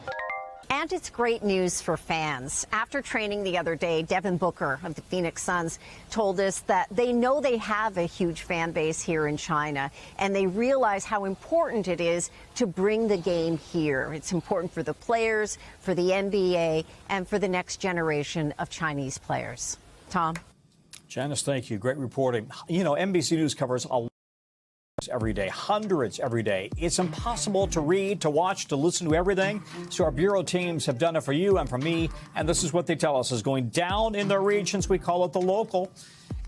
[SPEAKER 10] And it's great news for fans. After training the other day, Devin Booker of the Phoenix Suns told us that they know they have a huge fan base here in China, and they realize how important it is to bring the game here. It's important for the players, for the NBA, and for the next generation of Chinese players. Tom?
[SPEAKER 1] Janice, thank you. Great reporting. You know, NBC News covers a every day, hundreds every day. It's impossible to read, to watch, to listen to everything. So our bureau teams have done it for you and for me. And this is what they tell us is going down in their regions. We call it the local.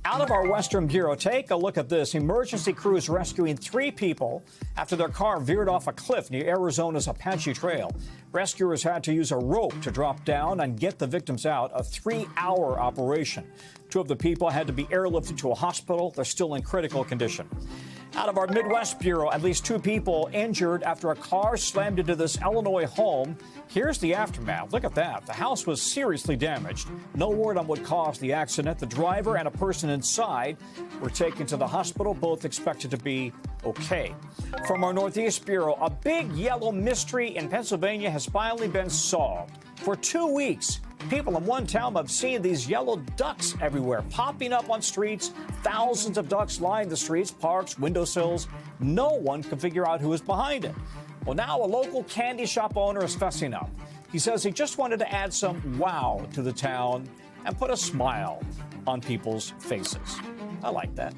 [SPEAKER 1] Out of our Western Bureau, take a look at this. Emergency crews rescuing 3 people after their car veered off a cliff near Arizona's Apache Trail. Rescuers had to use a rope to drop down and get the victims out. A 3-hour operation. 2 of the people had to be airlifted to a hospital. They're still in critical condition. Out of our Midwest Bureau, at least 2 people injured after a car slammed into this Illinois home. Here's the aftermath. Look at that. The house was seriously damaged. No word on what caused the accident. The driver and a person inside were taken to the hospital, both expected to be okay. From our Northeast Bureau, a big yellow mystery in Pennsylvania has finally been solved. For 2 weeks, people in one town have seen these yellow ducks everywhere, popping up on streets. Thousands of ducks line the streets, parks, windowsills. No one can figure out who is behind it. Well, now a local candy shop owner is fessing up. He says he just wanted to add some wow to the town and put a smile on people's faces. I like that.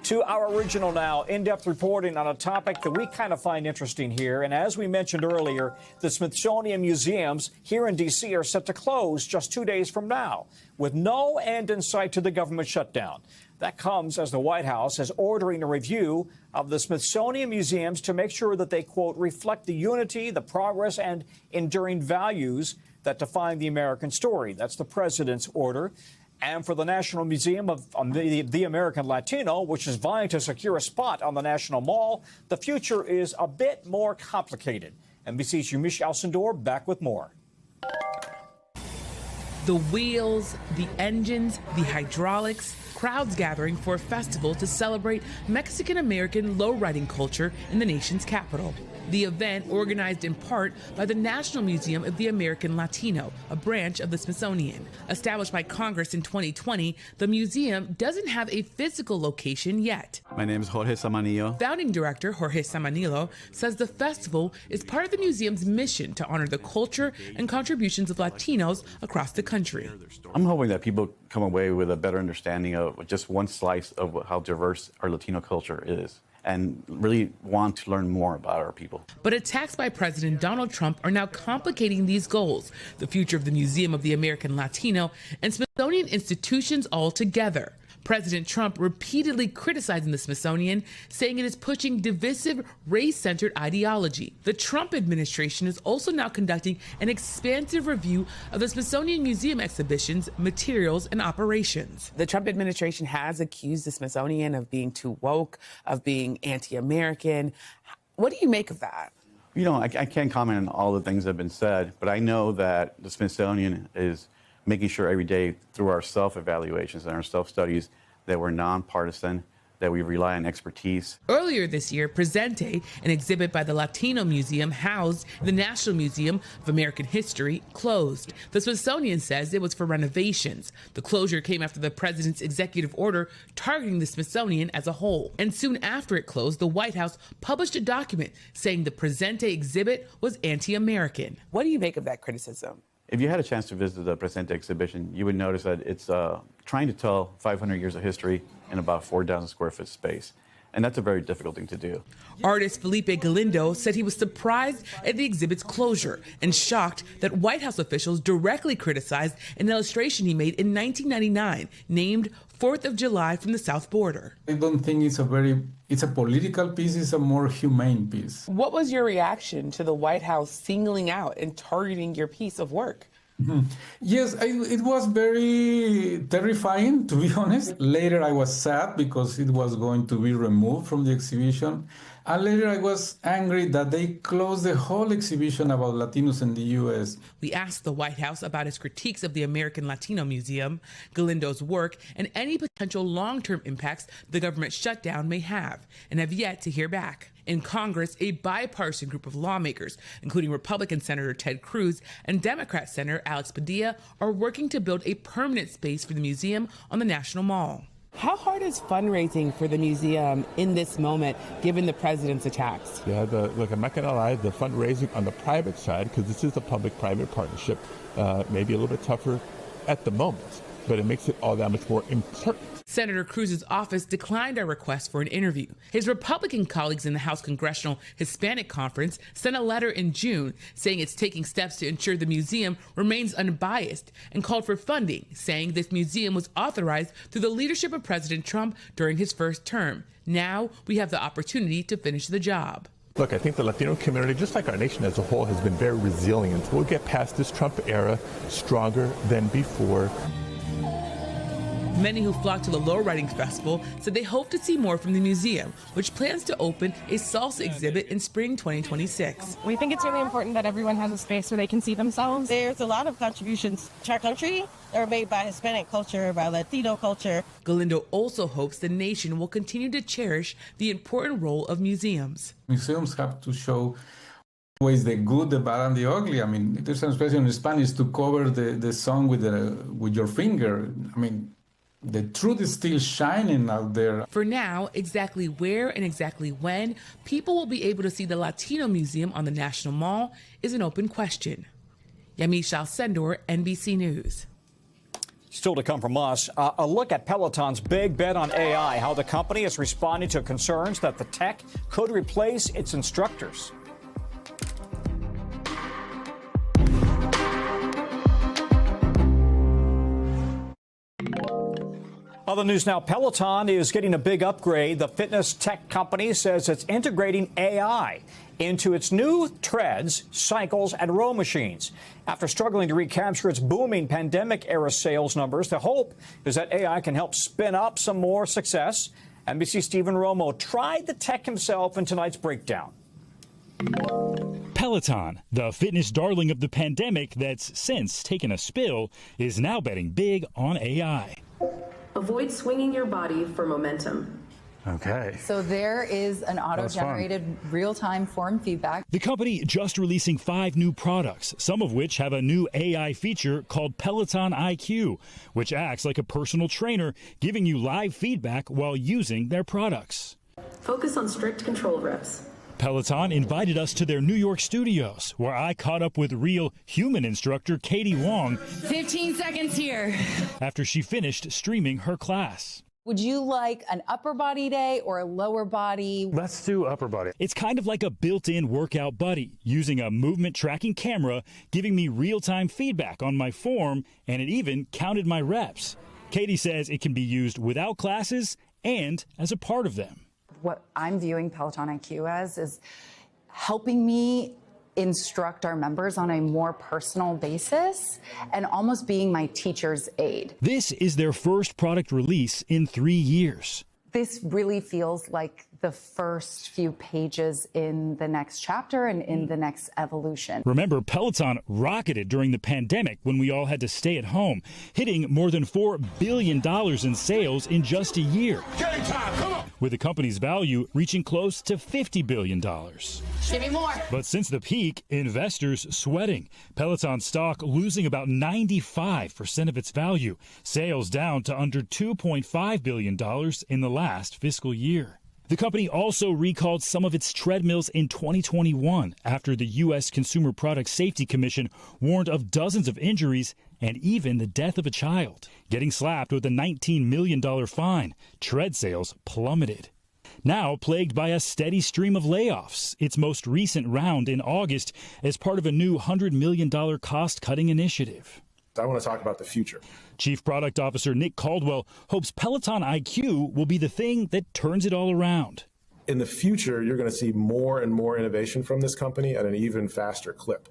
[SPEAKER 1] To our original now, in-depth reporting on a topic that we kind of find interesting here. And as we mentioned earlier, the Smithsonian Museums here in D.C. are set to close just 2 days from now, with no end in sight to the government shutdown. That comes as the White House is ordering a review of the Smithsonian Museums to make sure that they, quote, reflect the unity, the progress, and enduring values that define the American story. That's the president's order. And for the National Museum of the American Latino, which is vying to secure a spot on the National Mall, the future is a bit more complicated. NBC's Yumish Alcindor back with more.
[SPEAKER 4] The wheels, the engines, the hydraulics, crowds gathering for a festival to celebrate Mexican-American lowriding culture in the nation's capital. The event, organized in part by the National Museum of the American Latino, a branch of the Smithsonian. Established by Congress in 2020, the museum doesn't have a physical location yet.
[SPEAKER 13] My name is Jorge Samanillo.
[SPEAKER 4] Founding director Jorge Samanillo says the festival is part of the museum's mission to honor the culture and contributions of Latinos across the country.
[SPEAKER 13] I'm hoping that people come away with a better understanding of just one slice of how diverse our Latino culture is, and really want to learn more about our people.
[SPEAKER 4] But attacks by President Donald Trump are now complicating these goals, the future of the Museum of the American Latino and Smithsonian institutions altogether. President Trump repeatedly criticizing the Smithsonian, saying it is pushing divisive, race-centered ideology. The Trump administration is also now conducting an expansive review of the Smithsonian Museum exhibitions, materials, and operations. The Trump administration has accused the Smithsonian of being too woke, of being anti-American. What do you make of that?
[SPEAKER 13] You know, I can't comment on all the things that have been said, but I know that the Smithsonian is making sure every day through our self-evaluations and our self-studies that we're nonpartisan, that we rely on expertise.
[SPEAKER 4] Earlier this year, Presente, an exhibit by the Latino Museum housed in the National Museum of American History, closed. The Smithsonian says it was for renovations. The closure came after the president's executive order targeting the Smithsonian as a whole. And soon after it closed, the White House published a document saying the Presente exhibit was anti-American. What do you make of that criticism?
[SPEAKER 13] If you had a chance to visit the Presente exhibition, you would notice that it's trying to tell 500 years of history in about 4,000 square foot space. And that's a very difficult thing to do.
[SPEAKER 4] Artist Felipe Galindo said he was surprised at the exhibit's closure and shocked that White House officials directly criticized an illustration he made in 1999 named 4th of July from the South Border.
[SPEAKER 14] I don't think it's a political piece, it's a more humane piece.
[SPEAKER 4] What was your reaction to the White House singling out and targeting your piece of work?
[SPEAKER 14] Mm-hmm. Yes, it was very terrifying, to be honest. Later I was sad because it was going to be removed from the exhibition. And later I was angry that they closed the whole exhibition about Latinos in the U.S.
[SPEAKER 4] We asked the White House about his critiques of the American Latino Museum, Galindo's work, and any potential long-term impacts the government shutdown may have, and have yet to hear back. In Congress, a bipartisan group of lawmakers, including Republican Senator Ted Cruz and Democrat Senator Alex Padilla, are working to build a permanent space for the museum on the National Mall. How hard is fundraising for the museum in this moment, given the president's attacks?
[SPEAKER 23] Yeah, look, I'm not going to lie, the fundraising on the private side, because this is a public-private partnership, may be a little bit tougher at the moment, but it makes it all that much more important.
[SPEAKER 4] Senator Cruz's office declined our request for an interview. His Republican colleagues in the House Congressional Hispanic Conference sent a letter in June saying it's taking steps to ensure the museum remains unbiased and called for funding, saying this museum was authorized through the leadership of President Trump during his first term. Now we have the opportunity to finish the job.
[SPEAKER 23] Look, I think the Latino community, just like our nation as a whole, has been very resilient. We'll get past this Trump era stronger than before.
[SPEAKER 4] Many who flocked to the Lowriding Festival said they hope to see more from the museum, which plans to open a salsa exhibit in spring 2026.
[SPEAKER 24] We think it's really important that everyone has a space where they can see themselves.
[SPEAKER 25] There's a lot of contributions to our country that are made by Hispanic culture, by Latino culture.
[SPEAKER 4] Galindo also hopes the nation will continue to cherish the important role of museums.
[SPEAKER 14] Museums have to show always the good, the bad, and the ugly. I mean, there's an expression in Spanish to cover the sun with your finger. I mean, the truth is still shining out there.
[SPEAKER 4] For now, exactly where and exactly when people will be able to see the Latino Museum on the National Mall is an open question. Yamiche Alcindor, NBC News.
[SPEAKER 1] Still to come from us, a look at Peloton's big bet on AI, how the company is responding to concerns that the tech could replace its instructors. Other news now, Peloton is getting a big upgrade. The fitness tech company says it's integrating AI into its new treads, cycles, and row machines. After struggling to recapture its booming pandemic-era sales numbers, the hope is that AI can help spin up some more success. NBC's Stephen Romo tried the tech himself in tonight's breakdown.
[SPEAKER 5] Peloton, the fitness darling of the pandemic that's since taken a spill, is now betting big on AI.
[SPEAKER 15] Avoid swinging your body for momentum.
[SPEAKER 5] Okay.
[SPEAKER 16] So there is an auto-generated real-time form feedback.
[SPEAKER 5] The company just releasing 5 new products, some of which have a new AI feature called Peloton IQ, which acts like a personal trainer, giving you live feedback while using their products.
[SPEAKER 15] Focus on strict control reps.
[SPEAKER 5] Peloton invited us to their New York studios, where I caught up with real human instructor Katie Wong
[SPEAKER 16] 15 seconds here.
[SPEAKER 5] after she finished streaming her class.
[SPEAKER 16] Would you like an upper body day or a lower body?
[SPEAKER 5] Let's do upper body. It's kind of like a built-in workout buddy, using a movement tracking camera, giving me real-time feedback on my form, and it even counted my reps. Katie says it can be used without classes and as a part of them.
[SPEAKER 16] What I'm viewing Peloton IQ as is helping me instruct our members on a more personal basis and almost being my teacher's aide.
[SPEAKER 5] This is their first product release in 3 years.
[SPEAKER 16] This really feels like the first few pages in the next chapter and in the next evolution.
[SPEAKER 5] Remember, Peloton rocketed during the pandemic when we all had to stay at home, hitting more than $4 billion in sales in just a year, with the company's value reaching close to $50 billion.
[SPEAKER 16] Give me more.
[SPEAKER 5] But since the peak, investors sweating. Peloton stock losing about 95% of its value, sales down to under $2.5 billion in the last fiscal year. The company also recalled some of its treadmills in 2021 after the U.S. Consumer Product Safety Commission warned of dozens of injuries and even the death of a child. Getting slapped with a $19 million fine, tread sales plummeted. Now plagued by a steady stream of layoffs, its most recent round in August as part of a new $100 million cost-cutting initiative.
[SPEAKER 17] I want to talk about the future.
[SPEAKER 5] Chief Product Officer Nick Caldwell hopes Peloton IQ will be the thing that turns it all around.
[SPEAKER 17] In the future, you're going to see more and more innovation from this company at an even faster clip.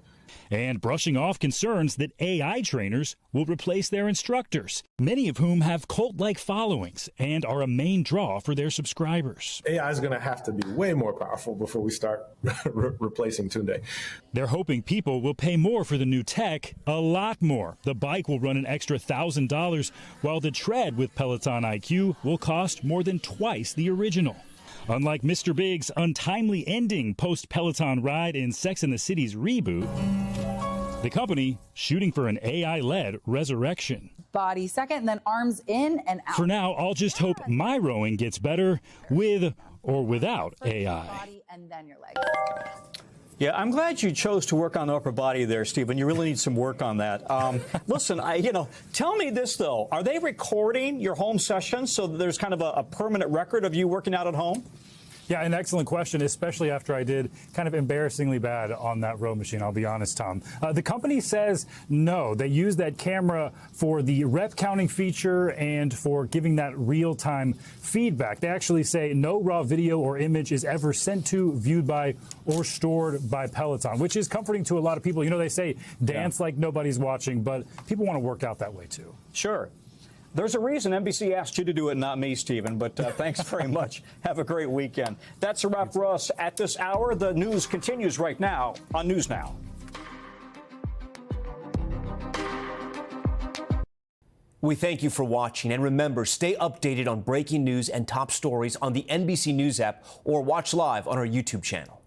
[SPEAKER 5] And brushing off concerns that AI trainers will replace their instructors, many of whom have cult-like followings and are a main draw for their subscribers.
[SPEAKER 17] AI is going to have to be way more powerful before we start replacing Tunde.
[SPEAKER 5] They're hoping people will pay more for the new tech, a lot more. The bike will run an extra $1,000, while the tread with Peloton IQ will cost more than twice the original. Unlike Mr. Big's untimely ending post-Peloton ride in Sex and the City's reboot, the company shooting for an AI-led resurrection.
[SPEAKER 16] Body second, then arms in and out.
[SPEAKER 5] For now, I'll just hope my rowing gets better with or without AI.
[SPEAKER 16] Body and then your legs.
[SPEAKER 1] Yeah, I'm glad you chose to work on the upper body there, Stephen. You really need some work on that. Listen, tell me this, though. Are they recording your home sessions so that there's kind of a permanent record of you working out at home?
[SPEAKER 2] Yeah, an excellent question, especially after I did kind of embarrassingly bad on that row machine, I'll be honest, Tom. The company says no. They use that camera for the rep counting feature and for giving that real-time feedback. They actually say no raw video or image is ever sent to, viewed by, or stored by Peloton, which is comforting to a lot of people. You know, they say dance like nobody's watching, but people want to work out that way, too.
[SPEAKER 1] Sure. There's a reason NBC asked you to do it, not me, Stephen, but thanks very much. Have a great weekend. That's a wrap for us at this hour. The news continues right now on News Now.
[SPEAKER 18] We thank you for watching, and remember, stay updated on breaking news and top stories on the NBC News app or watch live on our YouTube channel.